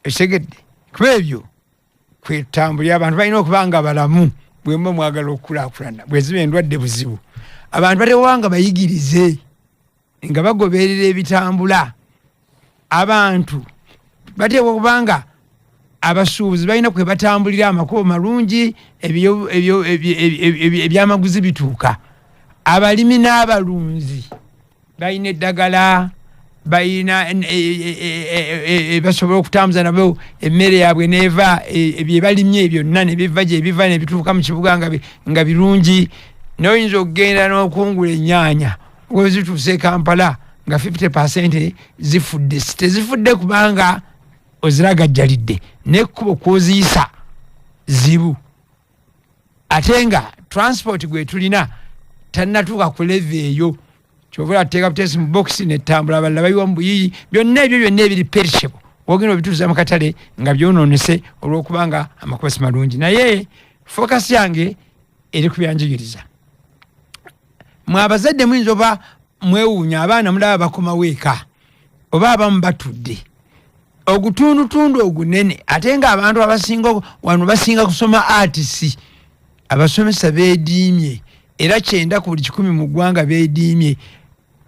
Ekigedde kuba ebyo kwetambulira abantu balina okuba nga balamu bwe mba mwagala okukulaakulana bwe ziba endwadde buzibu. Abantu batewanga bayigirize nga bagoberera ebitambula. Abantu bateekwa kubanga abasuubuzi balina kwe batambulira amakubo malungi ebyamaguzi bituuka. Abalimi n'abalunzi balina eddagala, balina basobola okutambuza nabo emmere yaabwe neeva ebyo balimye byonna ne biva gye biva ne bituuka mu kibuga nga birungi. N'oyinza okugenda n'okungula ennyaanya we zituuse Kampala nga 50% zifudde. Tezifudde kubanga oziragajjalidde n'ekkubo kw'oziyisa zibu. Ate nga transport gwe tulina tannatuuka ku leve eyo. Kyovula ateeka buteesi mu bokisi n'ettambula, abalala bayiwa mu buyiyi. Byonna ebyo byonna ebiri perishable wogenda obituuza mu katale nga byonoonese olw'okubanga amakubo si malungi. Naye focus yange eri ku byanjigiriza. Mwe abazadde muyinza oba mwewuunya abaana mulaba bakomawo eka oba abamu batudde ogutundutundu ogunene, ate nga abantu abasinga wano basinga kusoma artisi. Abasomesa beediimye era 9 ku buli 100 mu ggwanga beediimye.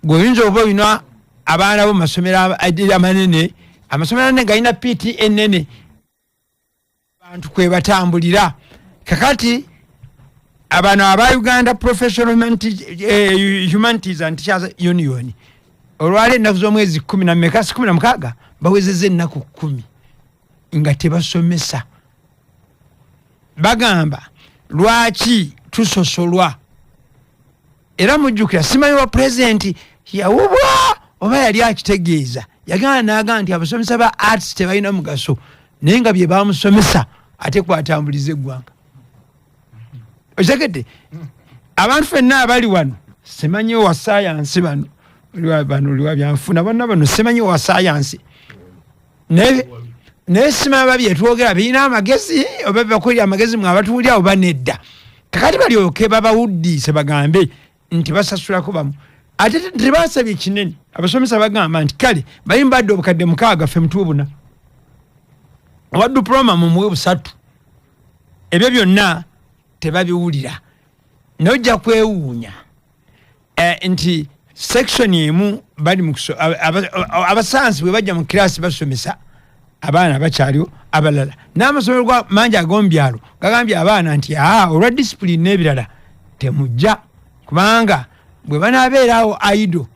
Gwoyinza oba olina abaana bo masomero amanene, amasomero anene galina PT enene, abantu kwe batambulira. Kakati abano aba Uganda Professional Humanities and Teachers Union olwali ennaku z'omwezi 16 bawezezza ennaku 10 nga tebasomesa. Bagamba lwaki tusosolwa era mujjukira simanyi wa president yawubwa oba yali akitegeeza yagamba naga nti abasomesa ba arts tebalina mugaso naye nga bye bamusomesa ate kwatambuliza eggwanga okitegedde abantu fenna abali wano simanyi wa science bano liwa byanfuna bano simanyi wa science naye simanyi babyetwogera birina amagezi oba bakulira amagezi mwe abatuulira oba nedda kakati balyoke babawuddise bagambe nti basasulako bamu ate tebasabye kinene abasomesa bagamba nti kale bayimbadde obukadde 6 ffe mutubuna owa diploma mu muwe 3 ebyo byonna tebabiwulira nojja kwewuunya nti section emu bali abasayansi bwe bajja mu kirasi basomesa abaana bakyaliwo abalala n'amasomero gwa mangi ag'omubyalo gagambye abaana nti olwa discipline n'ebirala temujja kubanga bwe banaabeerawo aido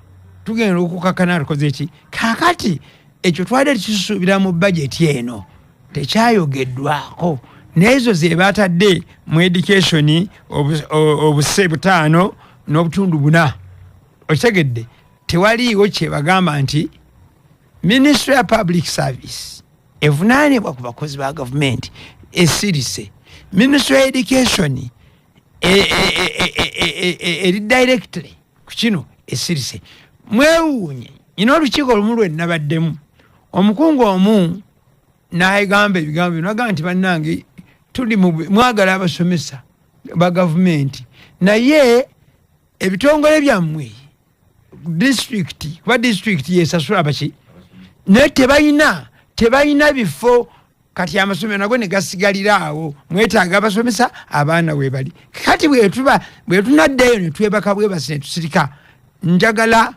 tugenda okukakana tukoze eki kakati ekyo twali tukisuubira mu bajeti eno tekyayogeddwako n'ezo ze batadde mu education obuse 5 n'obutundu 4 okitegedde tewaliiwo kyebagamba nti ministry of public service evunaanibwa ku bakozi ba gavumenti esirise ministry of education eri directly ku kino esirise mwewuunye nyina olukiiko lumu lwennabaddemu omukungu omu n'ayegamba ebigambo bino agamba nti bannange tuli mwagala abasomesa ba gavumenti naye ebitongole byammwe kuba district yesasula baki naye tebalina bifo kati amasomero nago ne gasigalira awo mwetaaga abasomesa abaana webali kati bwe tunaddeyo ne twebaka bwebasi ne tusirika njagala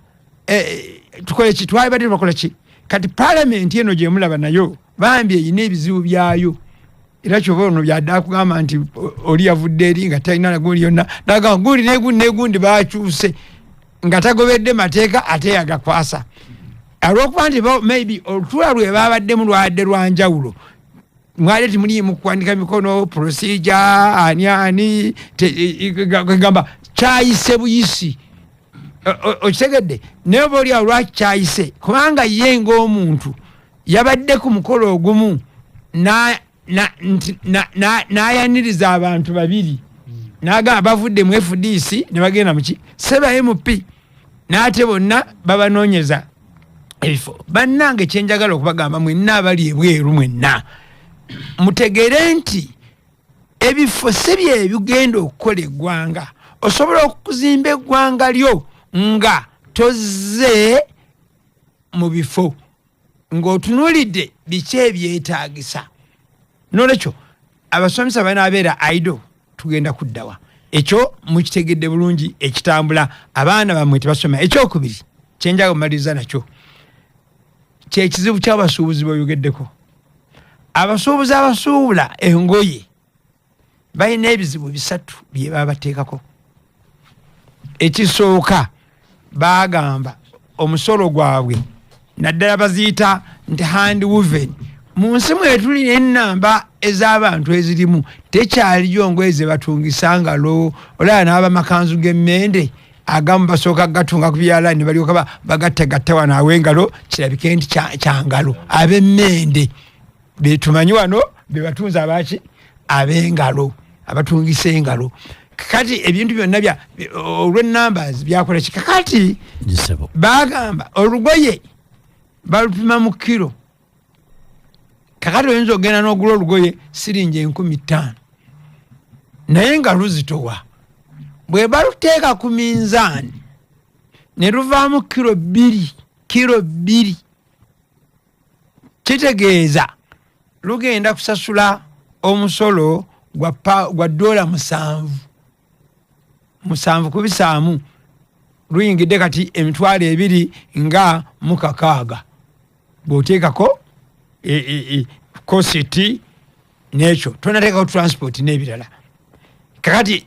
tukole ki twalibadde tubakola ki kati palamenti eno gye mulaba nayo bambi eyina ebizibu byayo era kyoba ono byadde kugamba nti oli yavudde eri nga talina nagundi yonna nagamba gundi negundi bakyuse nga tagobedde mateeka ate yagakwasa olwokuba nti maybe olutula lwe babaddemu lwadde lwanjawulo mwali temuliimu kukwandika mikono procedure ani gamba kyayise buyisi okitegedde naye oba oliawo lwaki kyayise kubanga ye ng'omuntu yabadde ku mukolo ogumu n'ayaniriza abantu babiri n'agamba bavudde mu FDC ne bagenda muki seba MP n'ate bonna babanoonyeza ebifo bannange kyenjagala okubagamba mwenna abali ebweru mwenna mutegere nti ebifo si bye bigenda okukola eggwanga osobola okuzimba eggwanga lyo nga tozze mu bifo ng'otunuulidde biki ebyetaagisa nolwekyo abasomesa banaabeera aido tugenda kuddawa ekyo mukitegedde bulungi ekitambula abaana bammwe tebasoma ekyokubiri kyenjaga kumaliriza nakyo kyekizibu ky'abasuubuzi bweyogeddeko abasuubuzi abasuubula engoye balina ebizibu 3 bye babateekako ekisooka bagamba omusolo gwabwe naddala baziyita nti hand woven mu nsi mwe tuli n'ennamba ez'abantu ezirimu tekyaliyo ngoye ze batungisa ngalo olaba n'abamakanzu g'emmende agamu basooka gatunga ku byala ne balyoka bagattagatta wano aw'engalo kirabike nti kyangalo ab'emmende betumanyi wano be batunzi abaki ab'engalo abatungisa engalo kakati ebintu byonna olw'ennumbers byakola kikakati bagamba olugoye balupima mu kiro kakati oyinza ogenda n'ogula olugoye siringi 15,000 naye nga luzitowa bwe baluteeka ku minzaani ne luvaamu kiro 2 kitegeeza lugenda kusasula omusolo gwa $7 7 luyingidde kati $2 nga 600 bw'oteekako kositi n'ekyo tonateekako transport n'ebirala kakati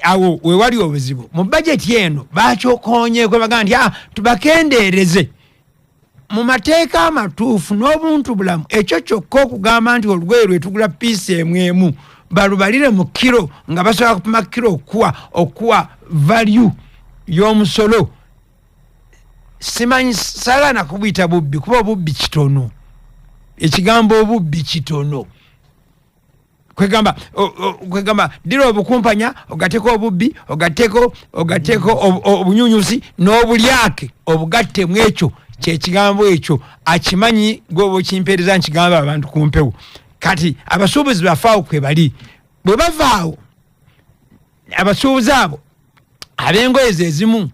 awo wewali obuzibu mu bajeti eno bakyokonyeeko bagaa nti tubakendeereze mu mateeka amatuufu n'obuntu bulamu ekyo kyokka okugamba nti olugoye lwetugula piisi emu balubalire mu kilo nga basobola kupima kilo okuwa value y'omusolo. Simanyi sagana kubuyita bubbi kuba obubbi kitono. Ekigambo obubbi kitono. Kwegamba dira obukumpanya ogateko obubbi ogateko obunyunyusi n'obulyake obugatte mu ekyo kyekigambo ekyo akimanyi gwe kimpereza nkigamba abantu kumpewo. Kati abasuubuzi bafaawo kwe bali bwe bavaawo abasuubuzi abo ab'engoye ezimu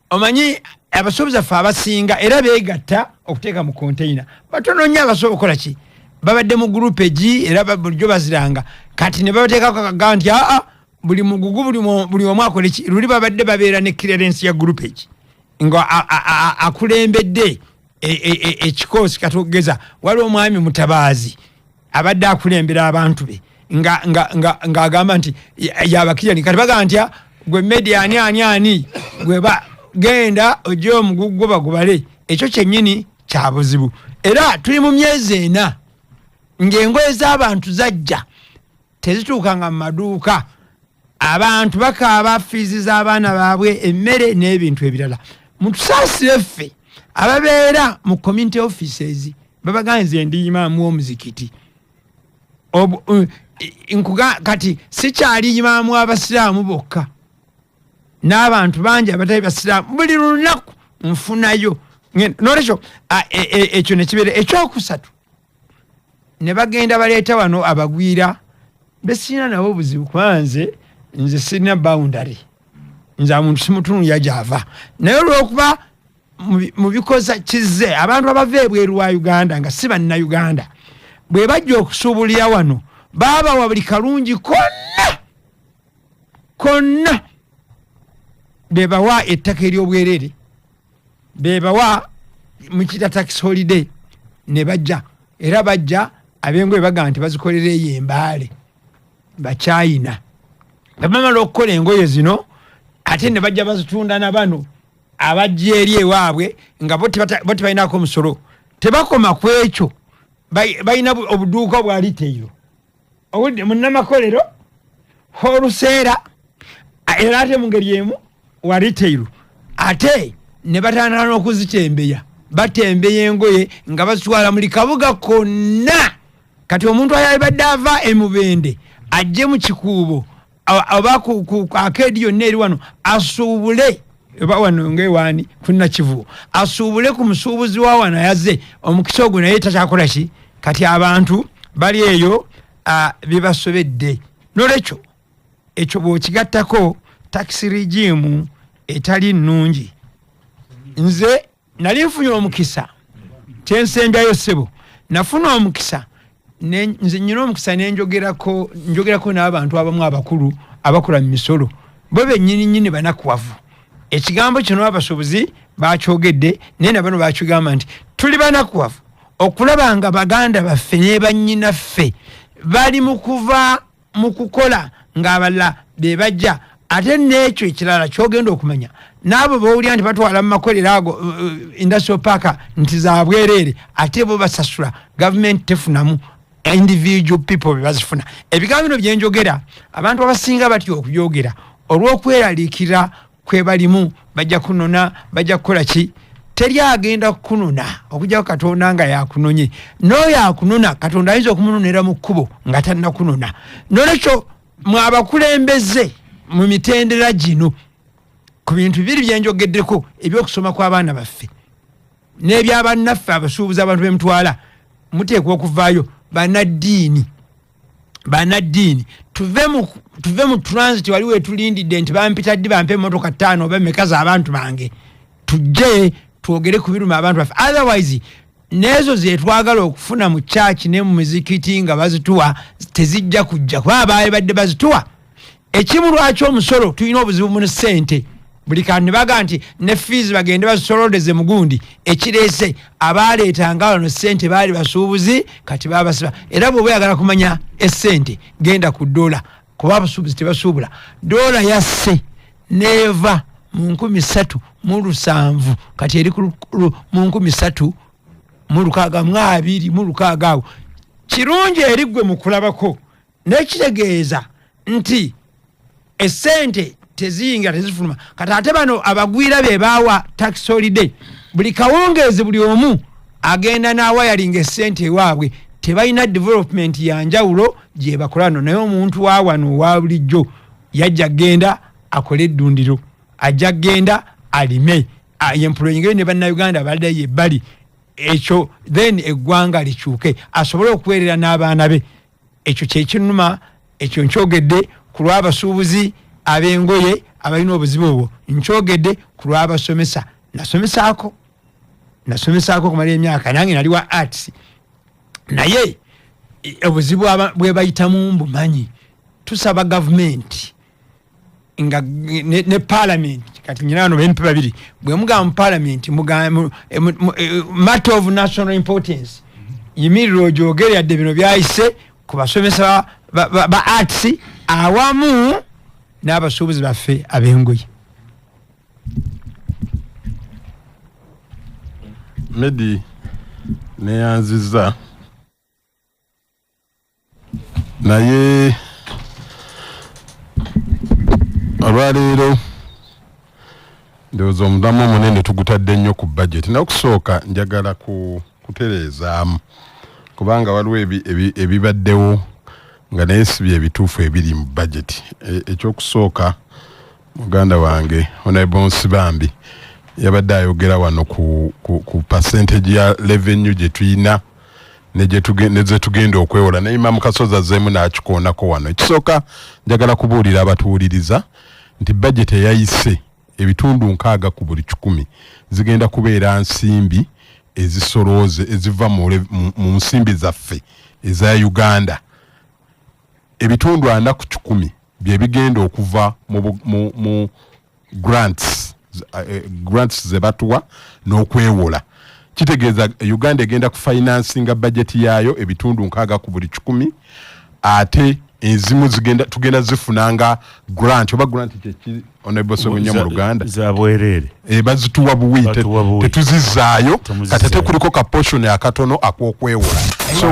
omanyi abasuubuzi affe abasinga era beegatta okuteeka mu konteyina batono nnyo abasobola okukola ki babadde mu group egi era bulijjo baziranga kati ne babateekako akaga nti buli mugugu buli omu akola ki luli babadde babeera ne clearance ya group egi nga akulembedde ekikoosi katogeza wali omwami mutabaazi abadde akulembera abantu be nga agamba nti yabakirani kati bagamba nti gwe media ani gwe genda ojje omugugu bagubale ekyo kyennyini kya buzibu. Era tuli mu myezi ena ng'engoye z'abantu zajja tezituukanga mu maduuka abantu bakaaba fiizi z'abaana baabwe emmere n'ebintu ebirala. Mutusaasire ffe ababeera mu community offices babaganze ndi imaamu w'omuzikiti kati sikyali imaamu abasiraamu bokka n'abantu bangi abatali basiraamu buli lunaku nfunayo n'olwekyo ekyo ne kibeera ekyokusatu ne bagenda baleeta wano abagwira besirina nabo obuzibu kwanze nze sirina boundary nze omuntu simutunu yajava naye olw'okuba mu bikoza kizze abantu abava ebweru wa Uganda nga si bannayuganda bwe bajja okusuubulira wano baabawa buli kalungi konna bebawa ettaka ery'obwerere bebawa mukita tax holiday ne bajja era bajja ab'engoye bagamba nti bazikolera eyo embaale bakyayina bamala okukola engoye zino ate ne bajja bazitunda na bano abajja eri ewaabwe nga bo tebalinako omusolo. Tebakoma ku ekyo balina obuduuka bwa liteyiro obudde munnamakolero oluseera era ate mu ngeri emu wa liteyiro ate ne batandika n'okuzitembeya batembeya engoye nga bazitwala muli kabuga konna. Kati omuntu ayabadde ava emubende ajje mu kikuubo oba ku akeedi yonna eri wano asuubule oba wano ng'ewaani kulina kivu asuubule ku musuubuzi wa wano ayaze omukisa ogwo naye takyakola ki. Kati abantu bali eyo bibasobedde. N'olwekyo ekyo bw'okigattako taxi regime etali nnungi. Nze nali nfunye omukisa kyensembyayo ssebo nafuna omukisa nze nyina omukisa nenjogerako n'abantu abamu abakulu abakola mu misolo bo bennyini banakuwavu. Ekigambo kino abasuubuzi bakyogedde naye nabano bakigamba nti tuli banakuwavu okulaba nga baganda baffe ne bannyinaffe bali mu kuva mu kukola ng'abalala be bajja ate n'ekyo ekirala kyogenda okumanya n'abo bawulira nti batwala mu makolero ago industrial park nti za bwereere ate bo basasula government tefunamu individual people bezifuna. Ebigambo bino byenjogera abantu abasinga batyo okubyogera olw'okweraliikira kwe balimu bajja kunona bajja kukola ki teri agenda kunona okujjako Katonda nga yakunonye n'oyo akunona Katonda ayinza okumunonera mu kkubo nga tanna kunona. N'olwekyo mwabakulembeze mu mitendera gino ku bintu bibiri byenjogeddeko ebyokusoma kw'abaana baffe n'ebyabannaffe abasuubuzi abantu bemutwala muteekwa okuvaayo banaddiini tuve mu transit wali wetulindidde nti bampita ddi bampe emmotoka 5 oba meka z'abantu bange tujje twogere ku biruma abantu baffe. Otherwise nezo zetwagala okufuna mu church ne mu mizikiti nga bazituwa tezijja kujja kuba abaali badde bazituwa. Ekimu lwaki omusolo tulina obuzibu mu ssente buli kantu ne baga nti ne fees bagende basolodeze mugundi ekireese abaaleetanga wano ssente baali basuubuzi kati babasiba. Era bwe oyagala kumanya essente genda ku dola kuba abasuubuzi tebasuubula. Dola yasse neeva mu 3,700 kati eri mu 3,626 kirungi eri gwe mu kulabako nekitegeeza nti essente teziyingira tezifuluma kati ate bano abagwira be baawa tax holiday buli kawungeezi buli omu agenda n'awayalinga essente ewaabwe tebalina development yanjawulo gye bakolano naye omuntu waawano owa bulijjo yajja genda akole eddundiro ajja genda alime employinga ne bannayuganda baldayo ebbali ekyo then eggwanga likyuke asobole okuweerera n'abaana be ekyo kyekinuma ekyo nkyogedde ku lw'abasuubuzi ab'engoye abalina obuzibu obwo nkyogedde ku lw'abasomesa nasomesaako kumala emyaka nange nali wa arts naye obuzibu bwe bayitamu mbumanyi tusaba gavumenti nga ne parliament kati nyina no bempe babiri bwe mugamba parliament matter of national importance yimiriro jogere yadde bino byayise ku basomesa ba arts awamu n'abasuubuzi baffe ab'engoye. Medi neyanziza naye olwaleero ndowooza omudamu omunene tugutadde nnyo ku budget nakusooka njagala kutereezaamu kubanga waliwo ebibaddewo nga naye si bye bituufu ebiri mu budget. Ekyokusooka muganda wange Honorable Nsibambi yabadde ayogera wano ku percentage ya revenue gye tuyina ne tugenda okwewola ne imamkasozi azzeemu n'akikoonako wano. Ekisooka njagala kubuulira abatuwuliriza nti budget eyayise ebitundu 6 ku buli 100 zigenda kubeera nsimbi ezisolooze eziva mu nsimbi zaffe eza Uganda. Ebitundu 4 ku 100 bye bigenda okuva mu grants ze batuwa n'okwewola. Kitegeeza Uganda egenda ku financinga budget yaayo ebitundu 6 ku buli 100 ate enzimu tugenda zifunanga grant oba grant kyeki Honorable Sobunya mu Luganda za bwerere bazituwa buwi tetuzizaayo katate kuliko ka portion akatono akokwewola. So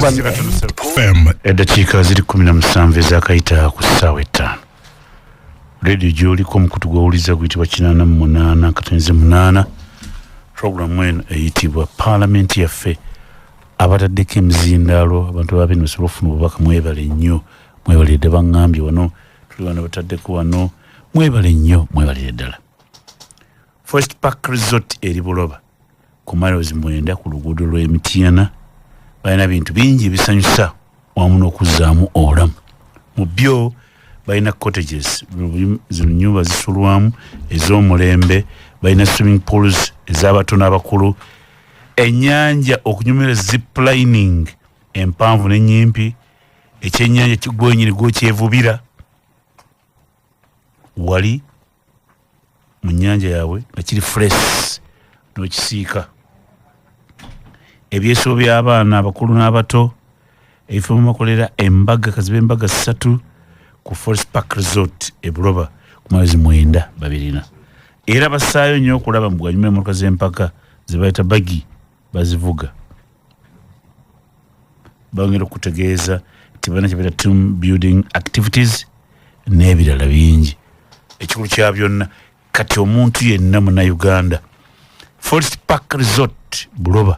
eddakiika ziri 17 ezakayita ku ssaawa 5 radio gy'oliko omukutu gw'owuliza guyitibwa 88 programu eno eyitibwa Palamenti Yaffe abataddeko emizindaalo abantu babiri basobola okufuna obubaka. Mwebale nnyo mwebalidde baŋŋambye wano tuli wano bataddeko wano mwebale nnyo mwebalire ddala. First Park Resort eri Buloba ku miles 9 ku luguudo lw'Emityana balina bintu bingi ebisanyusa wamu n'okuzzaamu olamu. Mu byo balina cottages zino nnyumba zisulwamu ez'omulembe, balina swimming pools ez'abato n'abakulu, ennyanja okunyumira ziplining empanvu n'ennyimpi, ekyennyanja kigwenyini gw'okyevubira wali mu nnyanja yaabwe nga kiri fresh n'okisiika. Ebyeso by'abaana abakulu n'abato ebifo mumakolera embaga kazibe embaga 3 ku Forest Park Resort e Buloba ku mwezi 9 babirina. Era basaayo nnyo okulaba mu bwanyuma emmotoka z'empaka ze bayita bagi bazivuga. Bongera okutegeeza nti balina kye bayita team building activities n'ebirala bingi. Ekikulu kya byonna kati omuntu yenna Munnayuganda Forest Park Resort Buloba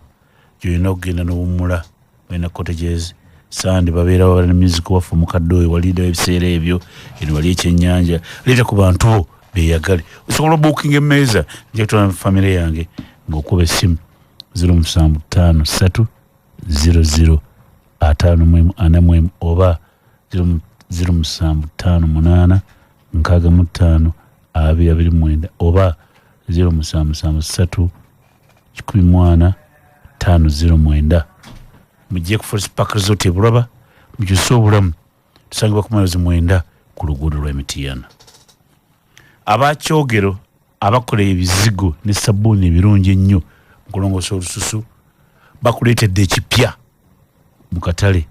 gyolina okugenda n'owummula. Balina cottages sandi babeerawo balina music waffe omukadde oyo waliidawo ebiseera ebyo eno wali ekyennyanja leeta ku bantu bo beyagale. Osobola booking emmeeza nja kutwala famire yange ng'okuba essimu 0753 00 5 oba 0758 65 229 oba 0773 14 509. Mujje ku Forest Park Resort e Buloba mukyuse obulamu tusangibwa ku mwezi 9 ku luguudo lw'Emityana. Abakyogero abakola ebizigo ne sabbuuni ebirungi ennyo mu kulongoosa olususu bakuleetedde ekipya mu katale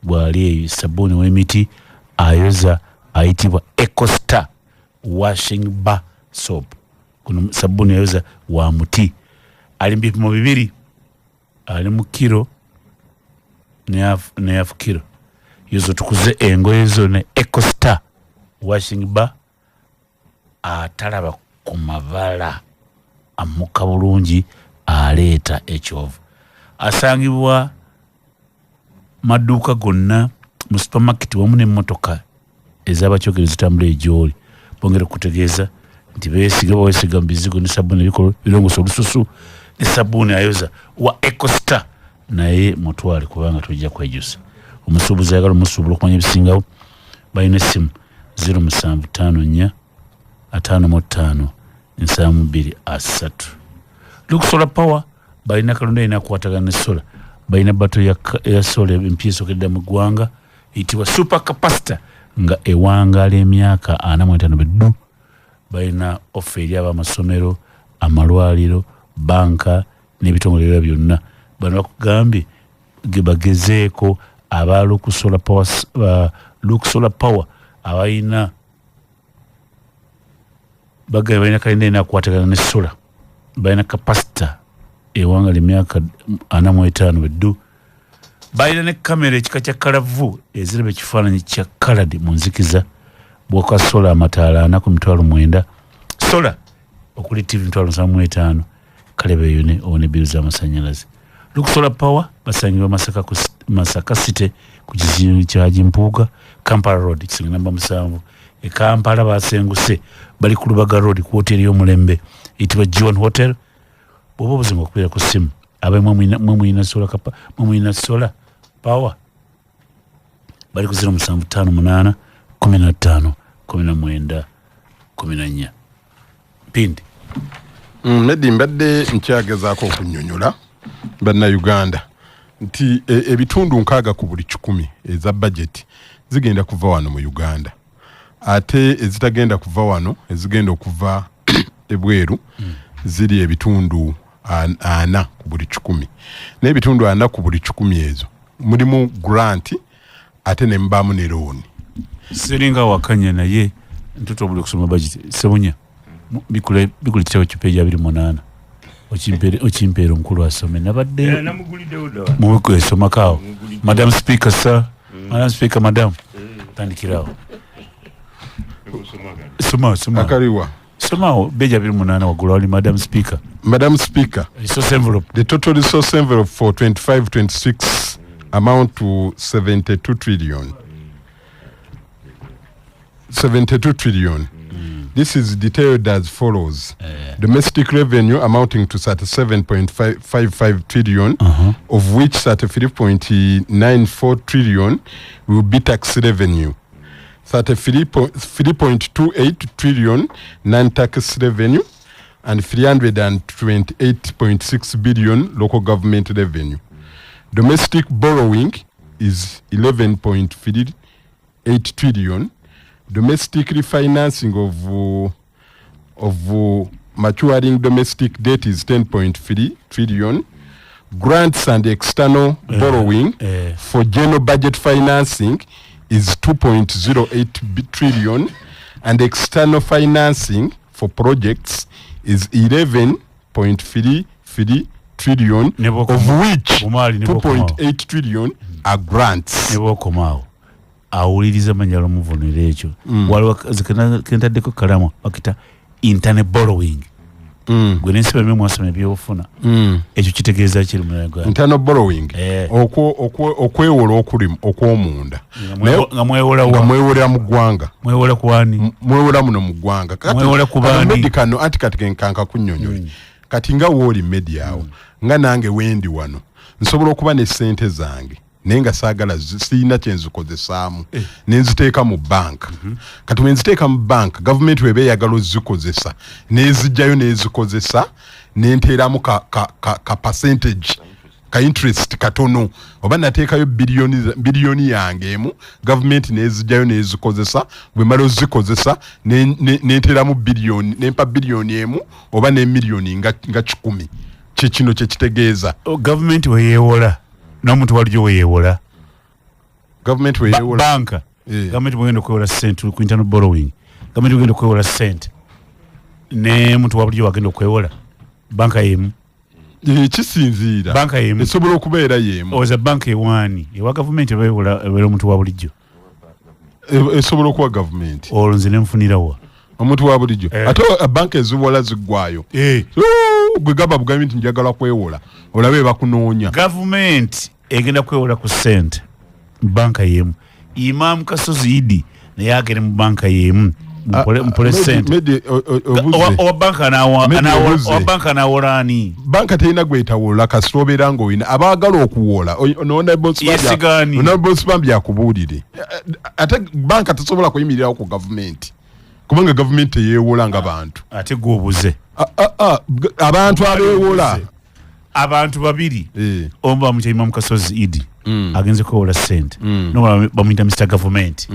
bwali eyo sabbuuni w'emiti ayoza ayitibwa Ecosta washing bar soap. Kuno sabbuuni ayoza wa muti ali mu bipimo 2 ali mu kilo ne half kilo yozo tukuze engoye zo ne Ecosta washing bar atalaba ku mavala amuka bulungi aleeta ekyovu asangibwa maduuka gonna mu supermarket wamu n'emmotoka ez'abakyogero zitambula egyoli bongera kutegeeza nti beesiga mu bizigo ne sabbuuni ebikolo birongosa olususu ne sabbuuni ayoza wa Ecosta naye mutwale kubanga tujja kwejusa omusuubuzi ayagala omusuubula okumanya ebisingawo balina essimu 0754 55 723 Solar Power balina kalonda ina kuwatagana ne solar balina bato ya solar empya esokedde mu ggwanga eyitibwa super capacitor nga ewangala emyaka 45 beddu balina offer eri abamasomero amalwaliro banka n'ebitongole ebirala byonna bano bakugambye gebagezeeko aba Solar Power abalina bagaya balina kalenda ina kuwatagana ne solar balina capacitor ewangala emyaka 45 beddu balina ne kamera ekika kya kalavu eziraba ekifaananyi kya kaladi mu nzikiza bwoka solar amataala 4 solar okuli TV 75 kalebe yone one bill z'amasanyalaze Solar Power basangibwa Masaka City ku kizinga kya Jimpuga Kampala Road kisinga namba 7 e Kampala basenguse bali ku Lubaga Road ku hotel y'omulembe itibwa John Hotel bobo buzingo kupira ku simu abe mwina solar power bali ku 0758 15 19 14 pindi Medi mbadde nkyagezaako okunnyonnyola banna Uganda nti ebitundu nkaaga ku buli 10 eza budget zigenda kuva wano mu Uganda ate ezitagenda kuva wano ezigenda okuva ebweru ziri ebitundu 4 ku buli 10 n'ebitundu 4 ku buli 10 ezo mulimu grant ate ne mbamu ne loan siringa wakanya naye ntuto buli kusoma budget sebunya bikule kitawo kipeja 28 ochimpero mkulu asome nabadde mu kwesoma kao madam speaker sir madam speaker madam tandikirawo soma akaliwa soma beja 28 wagula wali madam speaker resource envelope the total resource envelope for 25-26 amount to 72 trillion. This is detailed as follows. Domestic revenue amounting to 37.55 trillion, of which 33.94 trillion will be tax revenue. 33.28 trillion non-tax revenue and 328.6 billion local government revenue. Domestic borrowing is 11.38 trillion. Domestic refinancing of maturing domestic debt is 10.3 trillion. Grants and external borrowing for general budget financing is 2.08 trillion, and external financing for projects is 11.33 trillion, of which 2.8 trillion are grants. Awuliriza manyalo muvunire ekyo waliwo kentaddeko kalamu bakita internet borrowing gwe nensiba mwe mwasoma ebyobufuna ekyo kitegeeza kiri mu Uganda internal borrowing okwewola okuli okw'omunda nga mwewola mu ggwanga mwewola kuwani mwewola muno mu ggwanga mwewola kubani kano anti kati kenkanka kunnyonnyola kati nga wooli media awo nga nange wendi wano nsobola okuba ne ssente zange nenga saagala siyina kyenzikozesaamu nenziteeka mu bank kati wenziteeka mu bank government webe eyagala ozikozesa nezijjayo nezikozesa nenteeramu ka percentage ka interest katono oba nateekayo biliyoni yange emu government nezijjayo nezikozesa bwe mala ozikozesa nenteeramu biliyoni nempa biliyoni emu oba n'emiliyoni nga 10 kino kyekitegeeza government weyeewola n'omuntu waliyo weyeewola government weyeewola banka government bwegenda okwewola sente ku internal borrowing government bwegenda okwewola sente ne muntu waliyo wagenda okwewola banka yemu Kisinziira. Banka yemu. Esobola okubeera yemu. Oza banka ewani. Ewa government ebeera omuntu wa bulijjo. Esobola okuwa government. Olwo nze ne nfunirawa. Omuntu wa bulijjo. Ate banka eziwola ziggwayo. Gwe gaba government njagala kwewola. Olabe bakunoonya. Government egenda kwewola ku ssente. Banka yemu. Imamkasozi Idi naye agere mu banka yemu. Mpole ssente. Owa banka anaawolani. Banka terina gwetawola kasita obeera ng'olina abaagala okuwola onoona bosi bambi akubuulire. Ate banka tesobola kuyimirirawo ku gavumenti kubanga gavumenti teyeewola nga bantu. Ate gwobuze abantu abeewola abantu babiri omu bamuyita Imamkasozi Idi agenze kwewola ssente no bamuyita Mr. Government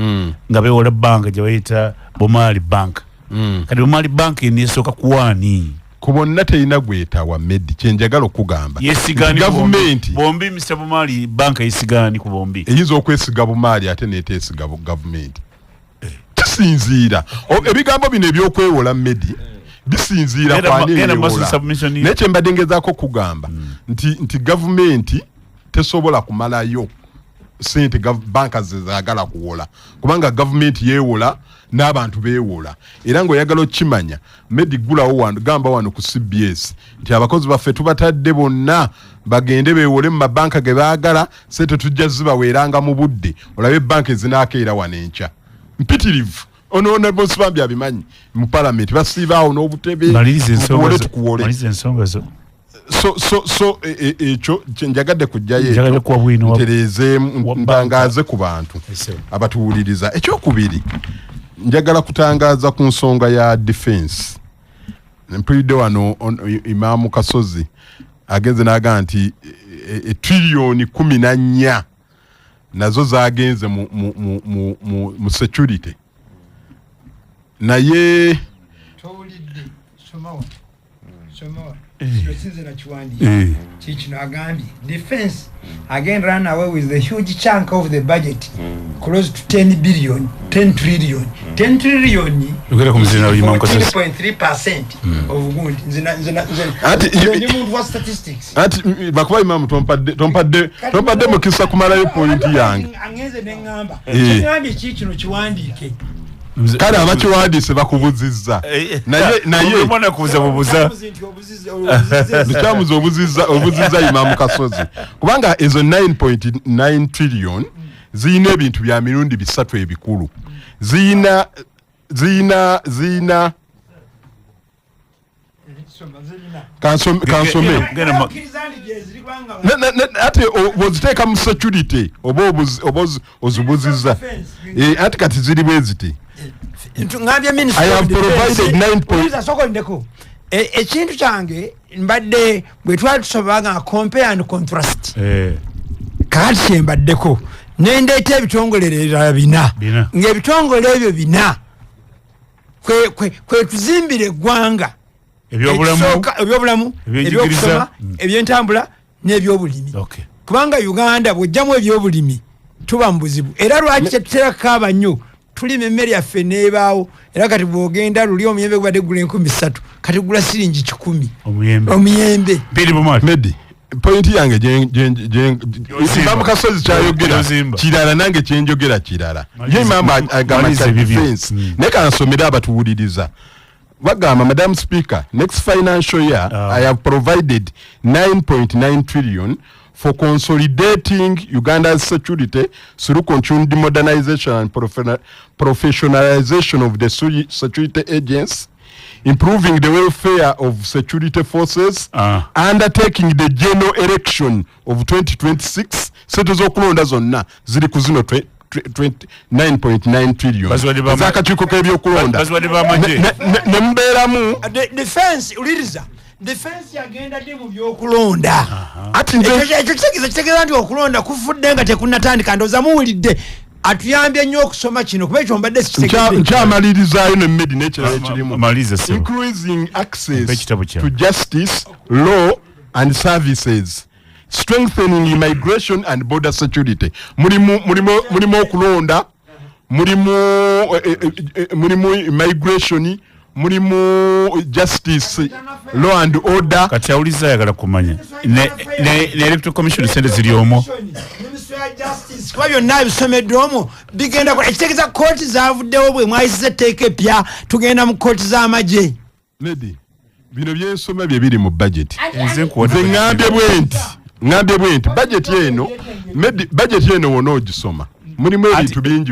nga beewola banka gye bayita Bomali Bank kati Bomali Bank nesooka kuwaani ku bonna terina gwetawa Medi kyenjagala okugamba gavumenti bombi Mr. Bomali Bank yesigani ku bombi eyinza okwesiga Bomali ate neteesiga gavumenti kisinziira ebigambo bino ebyokwewola Medi bisinziira nekye mbadde ngezaako kugamba nti gavumenti tesobola kumalayo sente banka zezaagala kuwola kubanga gavumenti yeewola n'abantu beewola era ng'oyagala okimanya Medi gulawo wano gamba wano ku CBS nti abakozi baffe tubatadde bonna bagende beewole mu mabanka ge baagala sente tujja zibaweeranga mu budde olabe banka ezinaakeera wano enkya mpitirivu onoona bosi bambi abimanyi mu parliament basiibaawo n'obutebe maliriza ensonga zo so ekyo njagadde kujjayo ntereeze ntangaaze ku bantu abatuwuliriza. Ekyokubiri njagala kutangaaza ku nsonga ya defense. Mpulidde wano imamkasozi agenze n'agamba nti trillioni 14 nazo zagenze mu security naye defense again ran away with the huge chunk of the budget close to 10 billion 10 trillion 10 trillion 14.3% of good statistics bakuba imamu tompadde mukisa kumalayo point yange angeze nengamba kigambi kino kiwandiike kale abakiwandiise bakubuzizza naye omwana kubuza bubuza nikyamuza obuzizza imamkasozi kubanga ezo 9.9 trillion ziyina ebintu bya mirundi 3 ebikulu ziyina kansome ate bwoziteeka mu security oba ozibuzizza ati kati ziri bwe ziti ekintu kyange mbadde bwe twali tusobanga compare and contrast kakati kyembaddeko nendeeta ebitongole ebirala bina ng'ebitongole ebyo bina kwe tuzimbira eggwanga ebyobulamu ebyokusoma ebyentambula n'ebyobulimi kubanga Uganda bw'ojjamu ebyobulimi tuba mu buzibu era lwaki tetuterako abannyo tulima emmere yaffe n'ebaawo era kati bw'ogenda luli omuyembe gubadde gula 13 kati gula siringi 10 omuyembe Medi point yange imamkasozi kyayogera kirala nange kyenjogera kirala ye imama agamba defense ne kansomera abatuwuliriza bagamba Madam Speaker next financial year I have provided 9.9 trillion for consolidating Uganda's security through continued modernization and professionalization of the security agents, improving the welfare of security forces, undertaking the general election of 2026. Setuzo kulonda zonna ziri kuzino 9.9 trillion. Zakachuko kebyo kulonda. Nemberamu defense uliriza. Defense yagenda ndi mu byokulonda. Ati ekyo kitegeeza nti okulonda kufudde nga tekunatandika ndoza muwulidde atuyambye nnyo okusoma kino kuba ekyo mbadde nkyamalirizayo ne Medi n'ekirala ekirimu increasing access to justice, law and services, strengthening immigration and border security. Mulimu okulonda, mulimu immigration, mulimu justice law and order kati awuliza ayagala kumanya ne electoral commission sente ziri omwo kwa byonna bisomeddwe omwo bigenda ekitegeeza kooti zavuddewo bwe mwayisiza etteeka epya tugenda mu kooti z'amagye Lady bino byensoma bye biri mu budget nze ngambye bwenti budget eno wona ogisoma mulimu ebintu bingi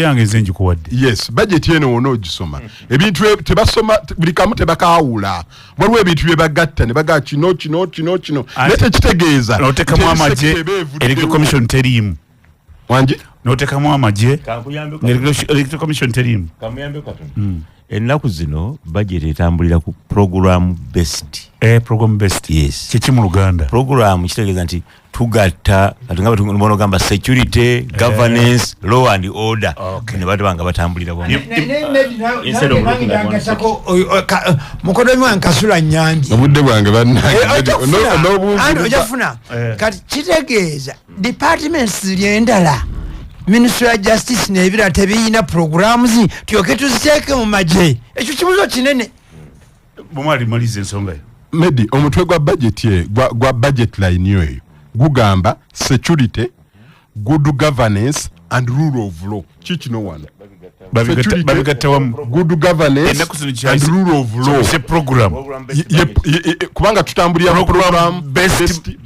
yange nze njikuwadde yes budget eno wona ogisoma ebintu tebasoma buli kamu tebakaawula waliwo ebintu bye bagatta ne bagaa kino naye tekitegeeza n'otekamu amagye electoral commission teriimu wangi n'otekamu amagye electoral commission teriimu ennaku zino budget etambulira ku program based yes kiki mu Luganda program kitegeeza nti tugatta atungaba tumono gamba security governance law and order ne batu banga batambulira bombi mukono mwa nkasula nyambi obudde bwange ojafuna kati kitegeeza departments lyendala Ministry of Justice nebira tebiyina programs tyoke tuziteeke mu magye ekyo kibuzo kinene bomali malize ensonga Medi omutwe gwa budget gwa budget line yo gugamba security good governance and rule of law kikino wana babigatta wamu good governance and rule of law it's a program kubanga tutambulira program based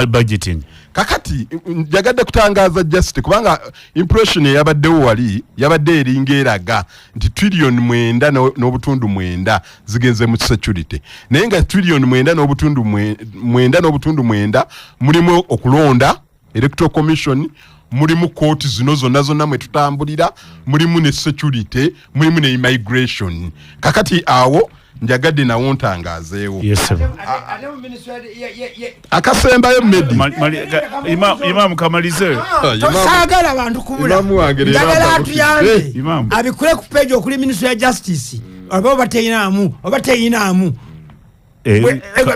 budgeting kakati njagadde kutangaza just kubanga impression yabaddewo wali yabadde eringa eraga nti trillion 9.9 zigenze mu security naye nga trillion 9.9 mulimu okulonda electoral commission mulimu court zino zonna mwe tutambulira mulimu ne security mulimu ne immigration kakati awo njagadde nawo ntangazeewo akasembayo Medi imam kamalize tosagala abantu kubula njagala atuyambe abikule ku page okuli Ministry of Justice oba bateyinamu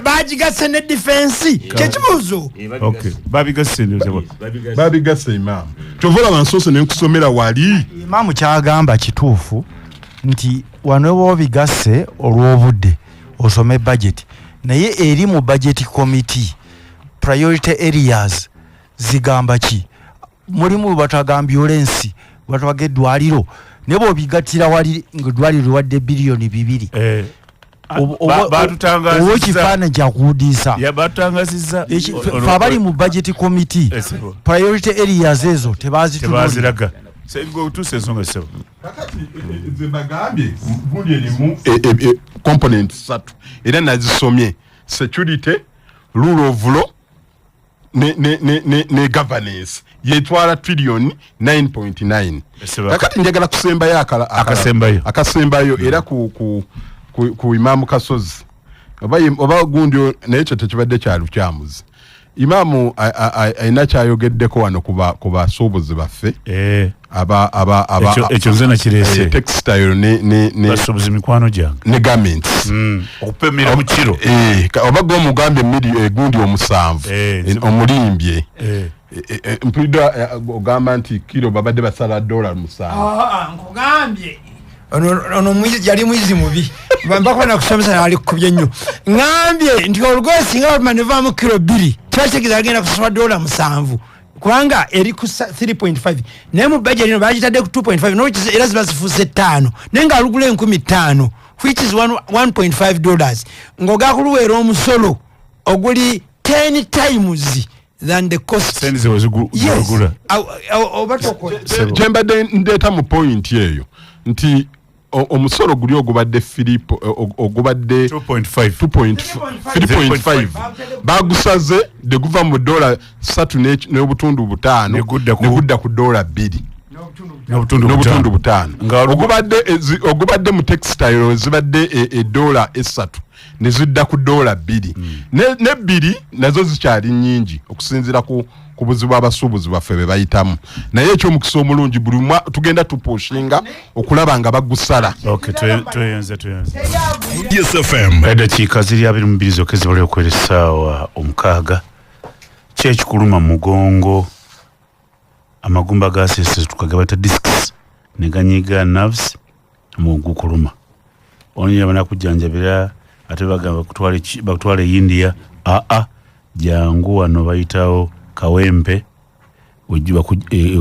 bagigase ne defense kyekibuzo babigase imam tovola bansose nenkusomera wali imamu kyagamba kituufu nti wano bigase olw'obudde osome budget naye eri mu budget committee priority areas zigamba ki mulimu batagambulance batwage eddwaliro ne bw'obigattira wali ng'eddwaliro wadde biliyoni 2 batutangazizza kifaananyi kyakuwudiisa batutangazizza abali mu budget committee priority areas ezo tebaziraga Sego tuse ensonga sebo kakati zebagambye gundi erimu component 3 era nazisomye security rule of law ne governance yetwala trillion 9.9 kakati njagala kusembayo akasembayo era ku imamkasozi oba gundi nekyo tekibadde kyalukyamuzi imamu aina kyayogeddeko wano kuba suubuzi baffe ekyo nze nakirese textile ne basuubuzi mikwano gyange ne garments okupemera mu kiro obaga omugambe gundi omusanvu omulimbye mpulidwa ogamba nti kiro babadde basala $7 nkugambye ono mwizi yali mwizi mubi mbako na kusomesa ali kubye nnyo ngambye nti olugoye singa manevaamu kilo 2 kyategeeza agenda kusoma $7 kubanga eri ku 3.5 naye mu budget ino bagitadde ku 2.5 no era ziba zifuuse 5 naye nga alugula 15,000 which is $1.5 ng'ogakuluweera omusolo oguli 10 times than the cost. Senze wazigula kyembadde ndeeta mu point eyo nti omusolo guli ogubadde Philip ogubadde 2.5 bagusaze de guva mu $3 n'obutundu 5 negudda ku $2 n'obutundu 5 ogubadde mu textile zibadde $3 nezidda ku $2 ne bbiri nazo zikyali nnyingi okusinzira ku buzibu abasuubuzi baffe be bayitamu naye ekyomukisa omulungi buli tugenda tupushinga okulaba nga bagusala tuyenze eddakiika ziri 22 zokka zibale okwera essaawa 6 kyekikuluma mugongo amagumba gasese tukagabata discs ne ganyiga nerves mugukuluma onye bana kujjanjabira ate bagamba bakutwale India jangu wano bayitawo Kawempe ojiba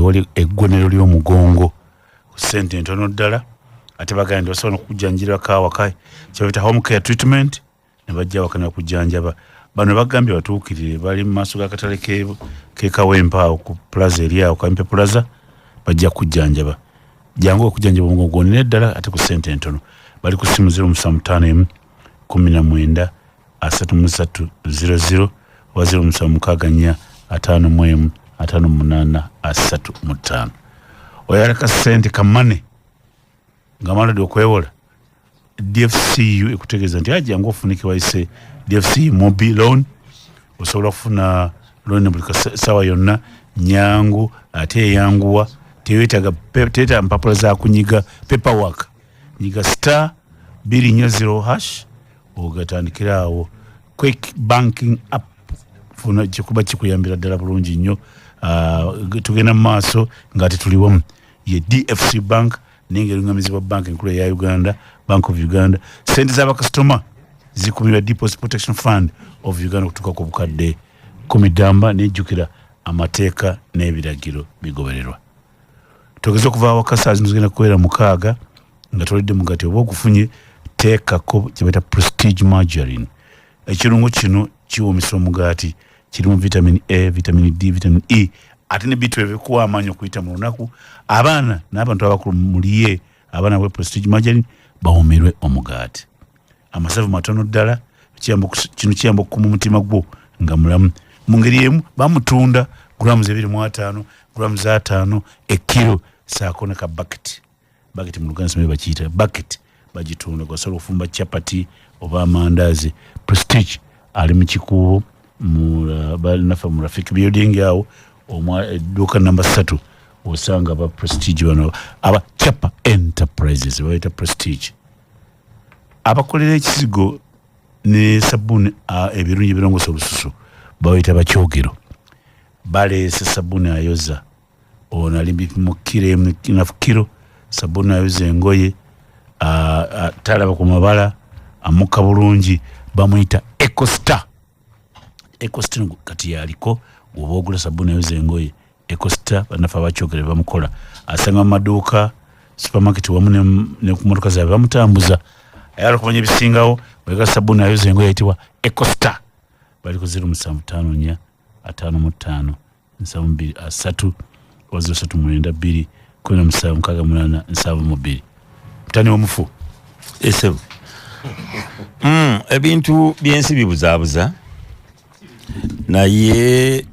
wali eggwenero ly'omugongo sente ntono ddala ate bagamba basobola okujjanjira kawaka kyabita home care treatment ne bajja wakana kujjanjaba bano bagambye batuukirire bali mu maaso g'akatale ke Kawempe awo ku plaza eri awo Kawempe plaza bajja kujjanjaba jangu okujjanjaba omugongo neddala ate ku sente ntono bali ku simu 075 19 3300 076 5 5835 oyalaka sente kamane ngamala dio kwewola DFCU ekutegeeza nti ajangu ofunike waise DFC mobile loan osobola kufuna loan buli sawa yonna nyangu ate yanguwa tewetaga teta mpapula za kunyiga paperwork nyiga *240# ogatandikirawo quick banking app funa kikuba kikuyambira ddala bulungi nnyo tugenda mu maaso ng'ate tuliwamu ye DFC bank n'engeri ng'amizibwa bank enkulu ya Uganda Bank of Uganda sente z'abakasitoma zikubirwa Deposit Protection Fund of Uganda kutuuka ku bukadde 10 n'ejjukira amateeka n'ebiragiro bigobererwa togeza okuva awakasa zino zigenda kubeera 6 nga tolidde mugati oba okufunye teekako kyebaita prestige margarine ekirungo kino kiwoomesa omugaati kirimu vitamin A, vitamin D, vitamin E ate ne B12 ebikuwa amaanyi okuyita mu lunaku abaana n'abantu abakulu muliye abaana bwe prestige margarine bawoomerwe omugaati amasavu matono ddala kino kiyamba okukuma omutima gwo nga mulamu mu ngeri emu bamutunda grams 2.5 grams 5 ekiro saako ne ka bucket mu Luganda sembe bakiyita bucket bagitunda kwasobola okufumba chapati oba amandazi prestige ali mu kikubo nafa mu Rafiki building yawo edduuka namba 3 osanga ba prestige bano aba Chapa Enterprises bayita prestige abakolera ekisigo ne sabuni ebirungi birongosa olususu bayita bakyogero baleese sabuni ayoza ono ali mu kilo sabuni ayoza engoye talaba ku mabala amuka bulungi bamuyita Ecostar kati yaliko oba ogula sabuni ayoza engoye Ecostar banafa abakyogere bamukola asanga mu maduuka supermarket wamu ne ku motoka zaabwe bamutambuza ayala okumanya ebisingawo wega sabuni ayoza engoye ayitibwa Ecostar bali ku 075 55 73 0392 17 mutani omufu ese ebintu byensi bibuzaabuza naye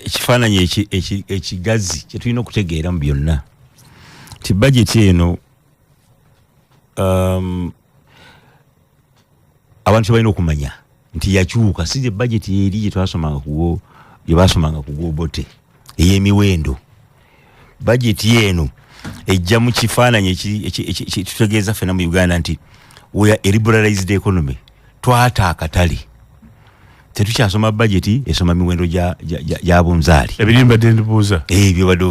ekifaananyi ekigazi kye tulina okutegeera mu byonna ti bajeti eno abantu balina okumanya nti yakyuka si bajeti eri gyetwasomanga kuwo gyebasomanga kugobote ey'emiwendo bajeti eno ejja mu kifaananyi ekitutegeeza ffena mu Uganda nti we are a liberalized economy twata akatale tetukyasoma bajeti esoma miwendo gya bunzaali ebirimba dendibuuza ebyo badde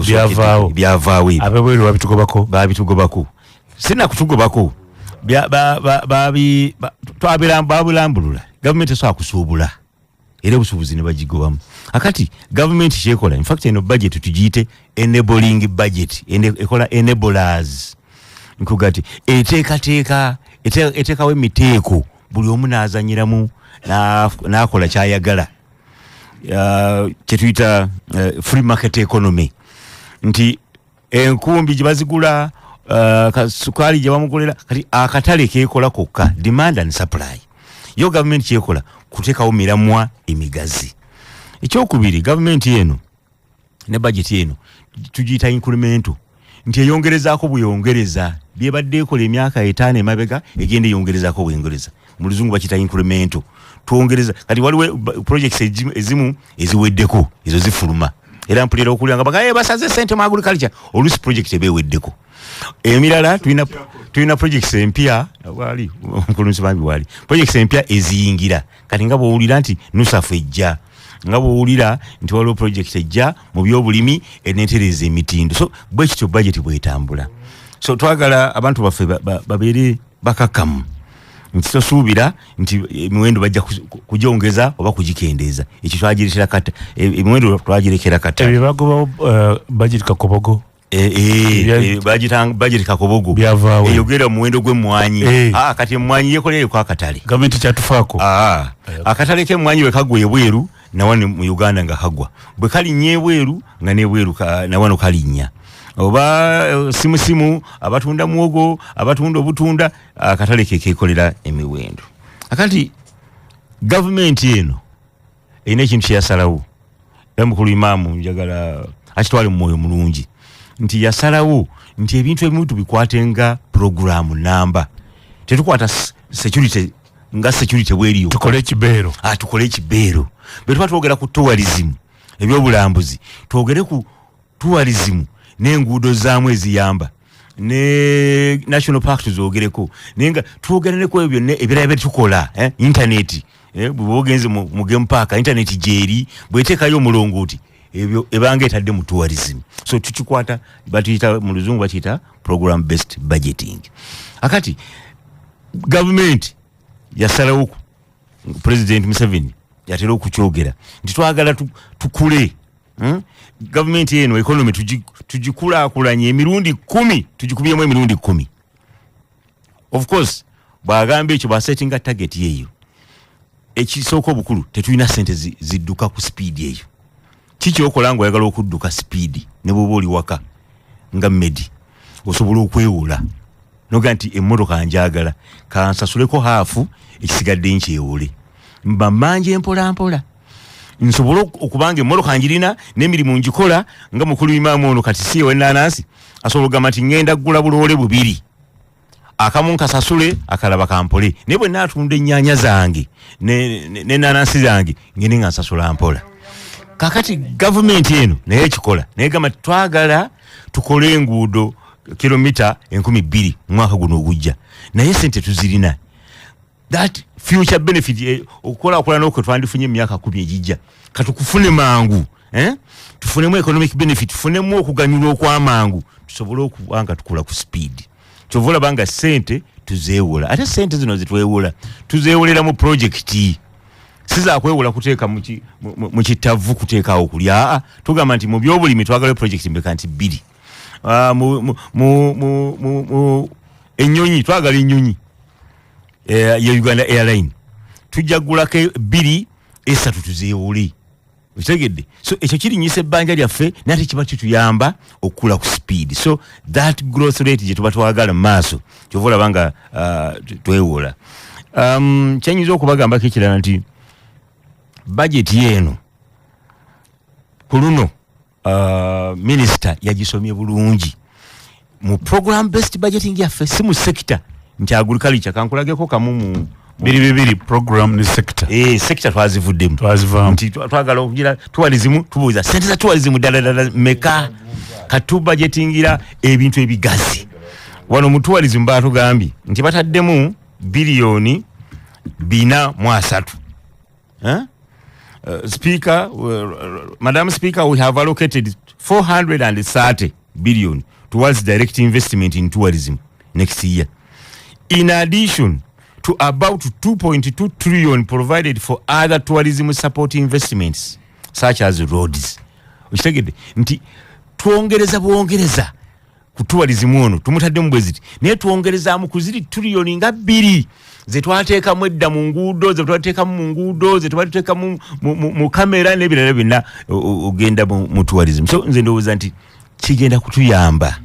byavaawo abebweru babitugobako sina kutugobako babulambulula gavumenti esobola kusuubula era obusuubuzi ne bagigobamu akati gavumenti kyekola infact eno budget tugiyite enabling budget ekola enablers nkugati eteekawo emiteeko buli omu n'azanyiramu n'akola kyayagala kyetuyita free market economy nti enkumbi gye bazigula sukaali gye bamugulira kati akatale keekola kokka demand and supply yo gavumenti kyekola kuteekawo miramwa emigazi ekyokubiri gavumenti eno ne bajeti eno tugiyita incremento nti eyongerezaako bweyongereza byebadde ekola emyaka 5 emabega egenda eyongerezaako bweyongereza mu luzungu bakiyita incremento tuongereza kati waliwo projects ezimu eziweddeko ezo zifuluma era mpulira okulya nga bagaye basaze sente mu agriculture olusi project ebeweddeko emirala tulina projects empya wali omukulunzi bambi wali projects empya eziyingira kati nga bwowulira nti nusafu ejja nga bwowulira nti waliwo project ejja mu byobulimi eneetereza emitindo so bwe kityo budget bwetambula so twagala abantu baffe babeere bakakamu nti tosuubira nti emiwendo bajja kugyongeza oba kugikendeeza ekyo twagirekera kata emiwendo twagirekera kata ebyo bagobawo budget kakobogo budget kakobogo eyogera omuwendo gw'emmwanyi kati emmwanyi yekoleyo kwa katale gavumenti kyatufaako akatale k'emmwanyi bwe kagwa ebweru nawano mu Uganda nga kagwa bwe kalinnya ebweru nga n'ebweru nawano kalinnya oba simu abatunda muwogo abatunda obutunda akatale kekolera emiwendo akati gavumenti eno erina ekintu kyeyasalawo mukulu imamu njagala akitwale mu mwoyo mulungi nti yasalawo nti ebintu ebimu tubikwatenga programu namba tetukwata security nga security bweriyo tukole ekibeero tukole ekibeero bwe twogera ku tourism ebyobulambuzi twogere ku tourism n'enguudo zaamu eziyamba ne national park tuzogereko nenga twogera ne ku ebyo ebirala bye tukola internet bwogenze mu game park internet jeri bwetekayo omulongooti ebyo ebanga etadde mu tourism so tukikwata batuyita mu luzungu bakiyita program based budgeting akati government yasalawo president Museveni yatera okukyogera nti twagala tukule government eno economy tugikulaakulanye emirundi 10 tugikubyemu emirundi 10 of course bwagamba ekyo basettinga target yeyo ekisooka obukulu tetulina sente zidduka ku speed yeyo kiki okola ngo oyagala okudduka speed ne bwoba oli waka nga medi osobola okwewula noga nti emmotoka njagala kansasuleko haafu ekisigadde nkyewule mba manje mpola nsobola okubanga emmotoka njirina n'emirimu njikola nga mukulu imamu ono kati si wenanasi asobola okugamba nti ngenda kugula buloole bubiri akamu nkasasule akalaba kampole naye bwe naatunda ennyaanya zange n'enanasi zange ngende nga nsasula mpola kakati gavumenti eno naye ekikola naye gamba twagala tukole enguudo kilomita 2,000 mwaka guno ogujja naye sente tuzirina that future benefit okukola n'okwe twandifunye emyaka 10 ejijja katukufune mangu tufunemu economic benefit tufunemu okuganyulwa okw'amangu tusobole okubanga tukula ku speed kyovola banga sente tuzeewola ate sente zino zitwewola tuzeewolera mu project siza kwewola kuteeka mu kitavu kuteekawo kulya tugamba nti mu byobulimi twagala project mbeka nti 2 ennyonyi twagala ennyonyi ya Uganda Airline tujagulako 2 3 tuzeewole utegedde so ekyo kirinyisa ebbanja lyaffe nate kiba kituyamba okula ku speed so that growth rate je tuba twagala maaso kyovola banga twewola kyenyiza okubagamba kekirana nti budget yeno kuluno minister yagisomye bulungi mu program based budgeting yaffe si mu sector nti agriculture kankulageko kamu bibiri program ni sector sector twazivuddemu nti twagala okugira tourism tubuuza sente za tourism dala meka katu budgetingira ebintu ebigazi wano mu tourism batugambye nti bataddemu billion 4.3 Speaker, Madam Speaker, we have allocated 430 billion towards direct investment in tourism next year. In addition to about 2.2 trillion provided for other tourism support investments, such as roads. Ukitegedde nti tuongereza ku tourism ono tumutaddemu bweziti naye tuongereza mu kuziri trillion nga 2 zetwateeka mwedda mu nguudo zetwateeka mu kamera n'ebirala byonna ogenda mu tourism so nze ndowooza nti kigenda kutuyamba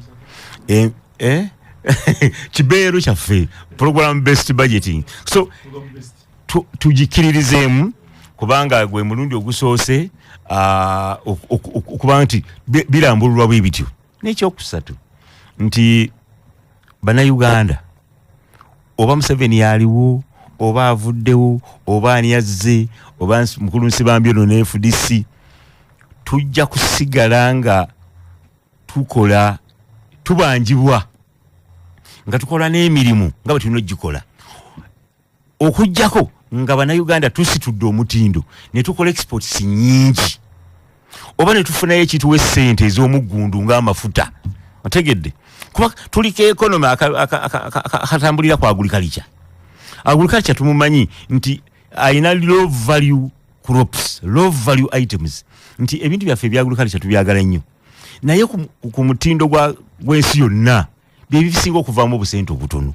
kibeero kyaffe program based budgeting so tugikiririzemu kubanga gwe mulundi ogusoose okuba nti birambululwa bwe bityo n'ekyokusatu nti bannayuganda oba Museveni yaliwo oba avuddewo oba ani yazze oba mukulu Nsibambi ono ne FDC tujja kusigala nga tukola tubanjibwa nga tukola n'emirimu nga bwe tulina ogikola okujjako nga bannayuganda tusitudde omutindo ne tukola exports nyingi oba ne tufunayo ekituwa essente ez'omuggundu ng'amafuta otegedde kuba tuliko economy akatambulira kwa agriculture tumumanyi nti aina low value crops, low value items, nti ebintu byaffe bya agriculture tubyagala nnyo naye ku mutindo gw'ensi yonna bisinga okuvaamu obusente obutono.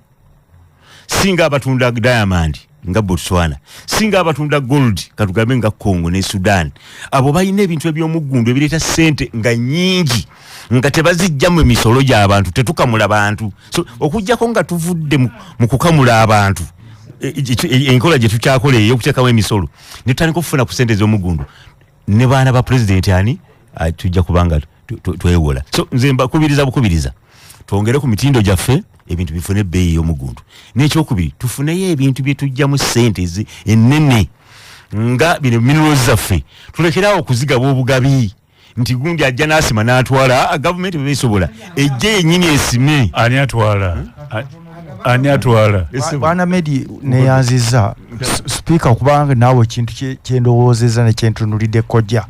Singa abatunda diamond nga Botswana, singa abatunda gold katugambe nga Congo ne Sudan, abo bayina ebintu eby'omuggundu ebireeta sente nga nyingi nga tebazijjamu emisolo gy'abantu, tetukamula bantu. So okujjako nga tuvudde mu kukamula abantu enkola gye tukyakola ey'okuteekamu emisolo ne tutandika okufuna ku sente z'omuggundu ne baana ba president ani tujja kubanga twewola. So nze mbakubiriza twongere ku mitindo gyaffe ebintu bifune ebbeeyi ey'omuggundu. N'ekyokubiri tufuneyo ebintu bye tujja mu ssente ennene nga bino minerals zaffe, tulekerawo okuzigaba obugabi nti gundi ajja n'asima n'atwala gavumenti bwe beesobola ejje yennyini esime. Ani atwala bwana Medi neyanziza speaker kubanga naawe ekintu kyendowoozeza nekyentunulidde kojja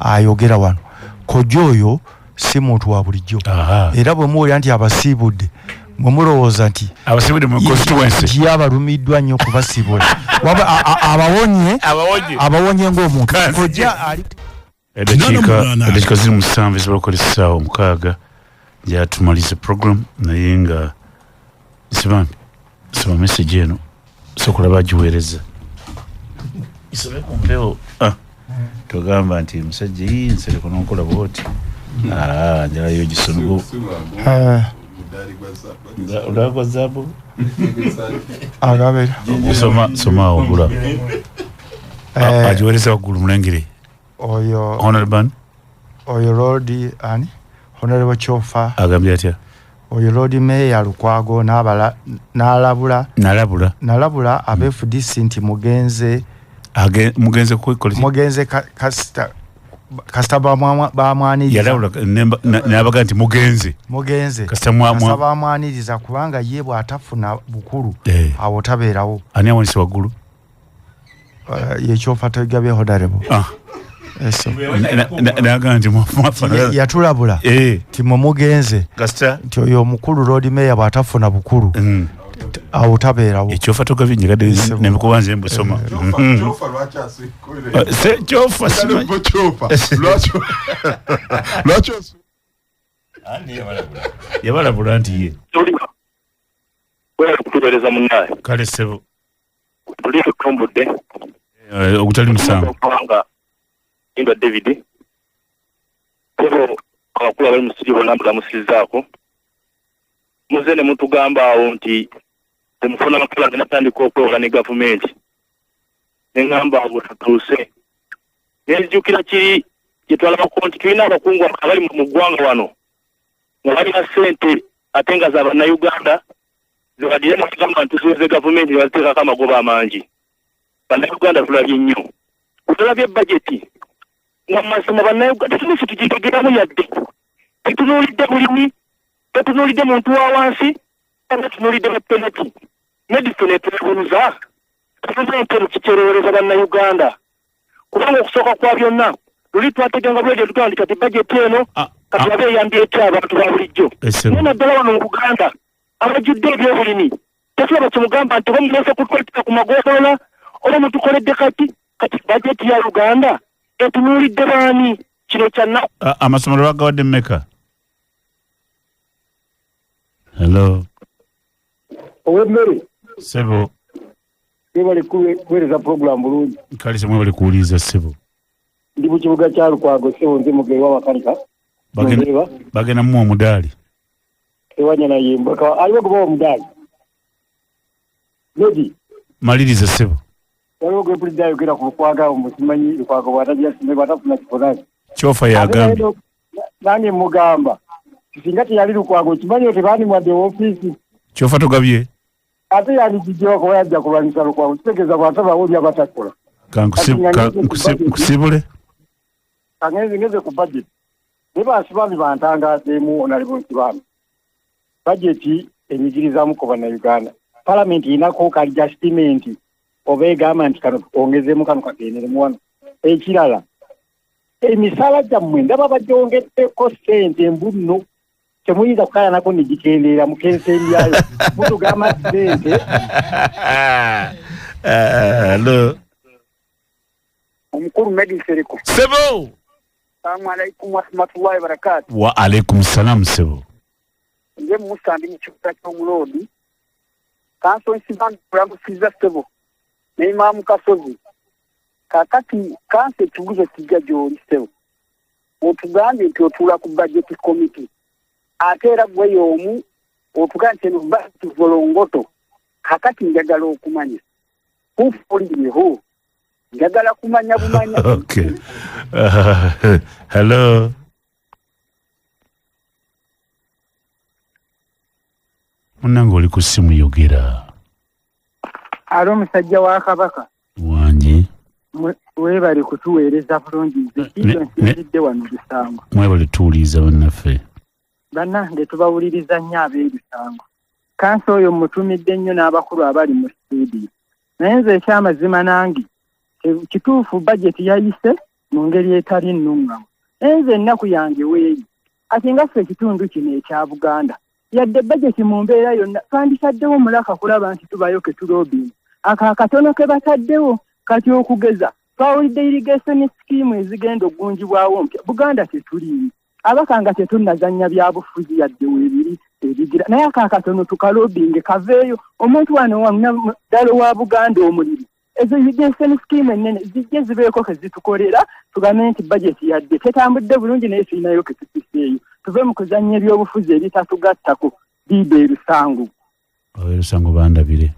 ayogera wano. Kojja oyo si muntu wa bulijjo era bwe muwulira nti abasiibudde mwe mulowooza nti abasiibudde mu constituency yabalumiddwa nnyo kubasiibula abawonye ng'omuntu. Kojja ali eddakiika ziri musanvu ezisobola okukolesaawo mukaaga gyatumaliza program naye nga saba message eno sokola bagiweereza isobe ku mpewo togamba nti musajja nsereko n'okola bwoti njalayo gisongo ulagwa zaabu agabera soma ogula agiweereza waggulu mulengere oyo honorable oyo Lord ani Honorable Chofa agambye atya oyo Lord Mayor Lukwago n'alabula abe FDC nti mugenze kasita bamwaniriza yalabula n'abaga nti mugenze kasita bamwaniriza kubanga ye bw'atafuna bukulu awo tabeerawo. Ani awanise waggulu ye Chofa tegabye Honorable naga nti yatulabula ti mumugenze nti oyo omukulu Lord Mayor bw'atafuna bukulu awo tabeerawo. Ekyofa togabye njegadde nebikubanze mbusoma yabalabula nti ye kutubereza munnaye kale ssebo tuli tutumbudde ogutali musango Inga David kubo abakulu abali mu studio bonna musizaako muze ne mutugamba awo nti temufuna amakula natandika okwewola ne gavumenti nengamba abo tutuuse nenjukira kiri kitwala makonti tulina abakungu abali mu ggwanga wano nga balina ssente ate nga za bannayuganda zibadire mu kigamba nti tuzuuze gavumenti baziteekako amagoba amangi. Bannayuganda tulabye nnyo tulabye bajeti ng'amasomo bannayuganda tutuusi tugitegeramu yadde tetunuulidde bulimi tetunuulidde muntu wa wansi nga tunuulidde bapenati medicine etunebuuza tutumente mu kikereereza bannayuganda kubanga okusooka kwa byonna luli twateganga buledi etugamba nti kati bajeti eno kati babe eyambye etya abantu ba bulijjo naye naddala wano mu Buganda abajjudde ebyobulimi tetulaba kimugamba nti omuleese kutweteka ku magoogola oba mutukoledde kati bajeti ya Luganda etunuulidde baani kino kyannaku amasomero bagawadde mmeka? Hello owemmere sebo bali kuweereza program bulungi kale semwe bali kuwuliza sebo ndi mu kibuga kya Lukwago sebo nze mugeri w'abakanika bagenda mu omudaali ewanya na yimba aliwo kuba omudaali Lodi maliriza sebo waliwo gwe pulida yogera ku Lukwago omusimanyi Lukwago bw'atajja simbe bw'atafuna kiponani Chofa yagambye nani mugamba singa teyali Lukwago kimanyi oti baani mwadde ofiisi Chofa togabye ate yali kijjoko yajja kulwanyisa Lukwago kitegeeza bw'ataba woli abatakola nkusibule ngeze ku budget ne basibami bantangaazeemu onalibo nsibami budget enyigirizamu ku bannayuganda palamenti inako kali justimenti oba egamba nti kano ongezeemu kano kagenderemu wano ekirala emisaala gyammwe ndaba bagyongeddeko ssente mbu nno Chemuyinza kukaya nako nijikendera mukensembyayo. Mutugamba sente. Hello. Omukuru Medi Seriko. Sebo. Assalamu alaikum wa rahmatullahi wa barakatuh. Wa alaikum salam Sebo. Nje musandi mchukura ky'omulodi. Kanso nsibantu kulamusiza Sebo. Ne imamkasozi. Kakati kanse tuguze kijja gy'oli Sebo. Otugambye nti otuula ku budget committee. Ate era gwe y'omu otugambye nti budget volongoto. Kakati njagala okumanya. Kufulireho. Njagala kumanya bumanya. Okay. Hello. Munango oli ku simu yogera. Alo musajja wa Kabaka. Wanji. Webali kutuweereza bulungi nzikidde nsinzidde wano Bisango. Mwebale tuuliza bannaffe. Bannange tubawuliriza nnyo ab'Ebisango. Kanso oyo mutumidde nnyo n'abakulu abali mu studio. Naye nze ekyamazima nange kituufu budget yayise mu ngeri etali nnungamu. Nze ennaku yange weeyi. Ate nga ffe ekitundu kino ekya Buganda. Yadde budget mu mbeera yonna twanditaddewo mulaka kulaba nti tubayo ke tulobinga. Akatono ke bataddewo kati okugeza. Twawulidde irrigation scheme ezigenda ogunjibwawo mpya. Buganda tetulimu. Abakanga tetunnazannya byabufuzi yadde weebiri ebigira. Naye akakatono tukalobinge kaveeyo. Omuntu wano ddala wa Buganda omuliri. Ezo irrigation scheme ennene zijje zibeeko ke zitukolera tugambe nti budget yadde tetambudde bulungi naye tulinayo ke tusiseeyo. Tuve mu kuzannya ebyobufuzi ebitatugattako biibe ebisango. Ebisango bandabire.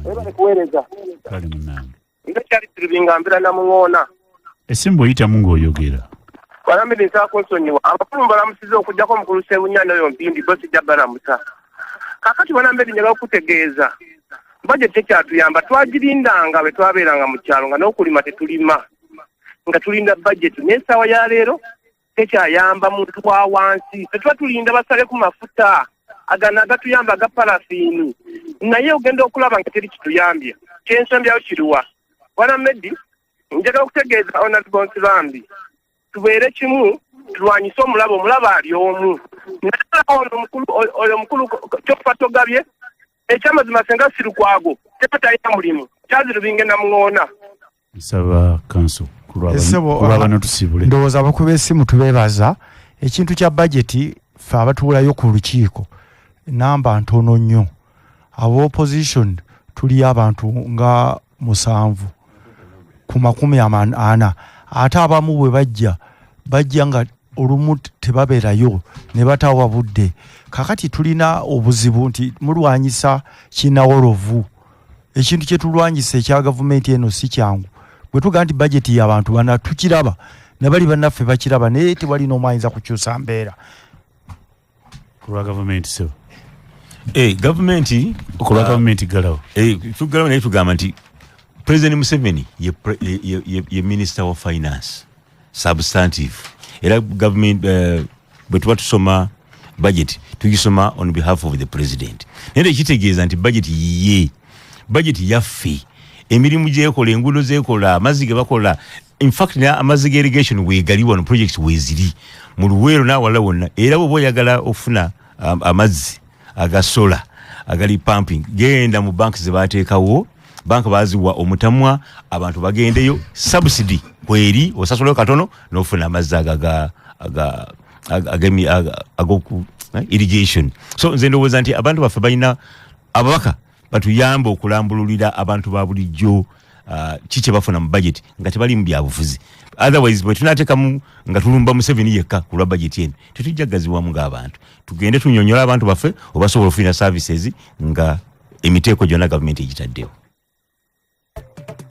Eba nikuweereza. Kale munange. Ndakyali tulibingambira na muŋoona. Esimbo oyitamu ng'oyogera. Palamenti nsaako nsonyiwa. Abakulu mbalamusiza okujjako omukulu Ssebunyanda oyo Mpindi bosi Jabbalamusa. Kakati Palamenti njagala okutegeeza. Budget ekyatuyamba twagirindanga bwe twabeeranga mu kyalo nga n'okulima tetulima. Nga tulinda budget n'essaawa ya leero tekyayamba muntu wa wansi. Tetuba tulinda basale ku mafuta. Agana agatuyamba aga parafiini. Naye ogenda okulaba nga teri kituyambye. Kyensambyawo kiruwa. Palamenti njagala okutegeeza Honorable Nsibambi. Tubeere kimu tulwanyise omulaba ali omu. Oyo omukulu kyokfa togabye ekyamazima senga sirukwago tepatalina mulimu kyazirubinge na muŋoona. Nsaba kanso kulwaba notusibule. Ndowooza abakuba essimu tubeebaza ekintu kya budget ffe abatuulayo ku lukiiko namba ntono nnyo. Aba opposition tuli abantu nga 7 ku 40. Ate abamu bwe bajja nga olumu tebabeerayo ne batawa budde. Kakati tulina obuzibu nti mulwanyisa kinawolovu. Ekintu kye tulwanyisa ekya gavumenti eno si kyangu. Bwe tugaa nti budget y'abantu bana tukiraba ne bali bannaffe bakiraba naye tewali n'omayinza kukyusa mbeera. Kulwa gavumenti sebo. Gavumenti kulwa gavumenti galawo. Tugalawo naye tugamba nti President Museveni ye Minister of Finance substantive. Era government bwe tuba tusoma budget tugisoma on behalf of the president. Naye kitegeeza nti budget yaffe emirimu gyekola enguudo zekola amazzi ge bakola. In fact amazzi ge irrigation weegali wano projects weeziri mu Luweero n'awalala wonna. Era bwe oyagala okufuna amazzi agasola agali pumping genda mu bank ze baateekawo. Banka baziwa omutamwa abantu bagendeyo subsidy kweri osasolo katono n'ofuna amazzi agoku irrigation. So nze ndowooza nti abantu baffe balina ababaka batuyamba okulambululira abantu ba bulijjo kiki bafuna mu budget nga tebali mu byabufuzi. Otherwise bwe tunateekamu nga tulumba Museveni yekka ku lwa budget eno tetujjagaziwamu ng'abantu. Tugende tunyonyola abantu baffe obasobola okufuna services nga emiteeko gyonna gavumenti egitaddewo.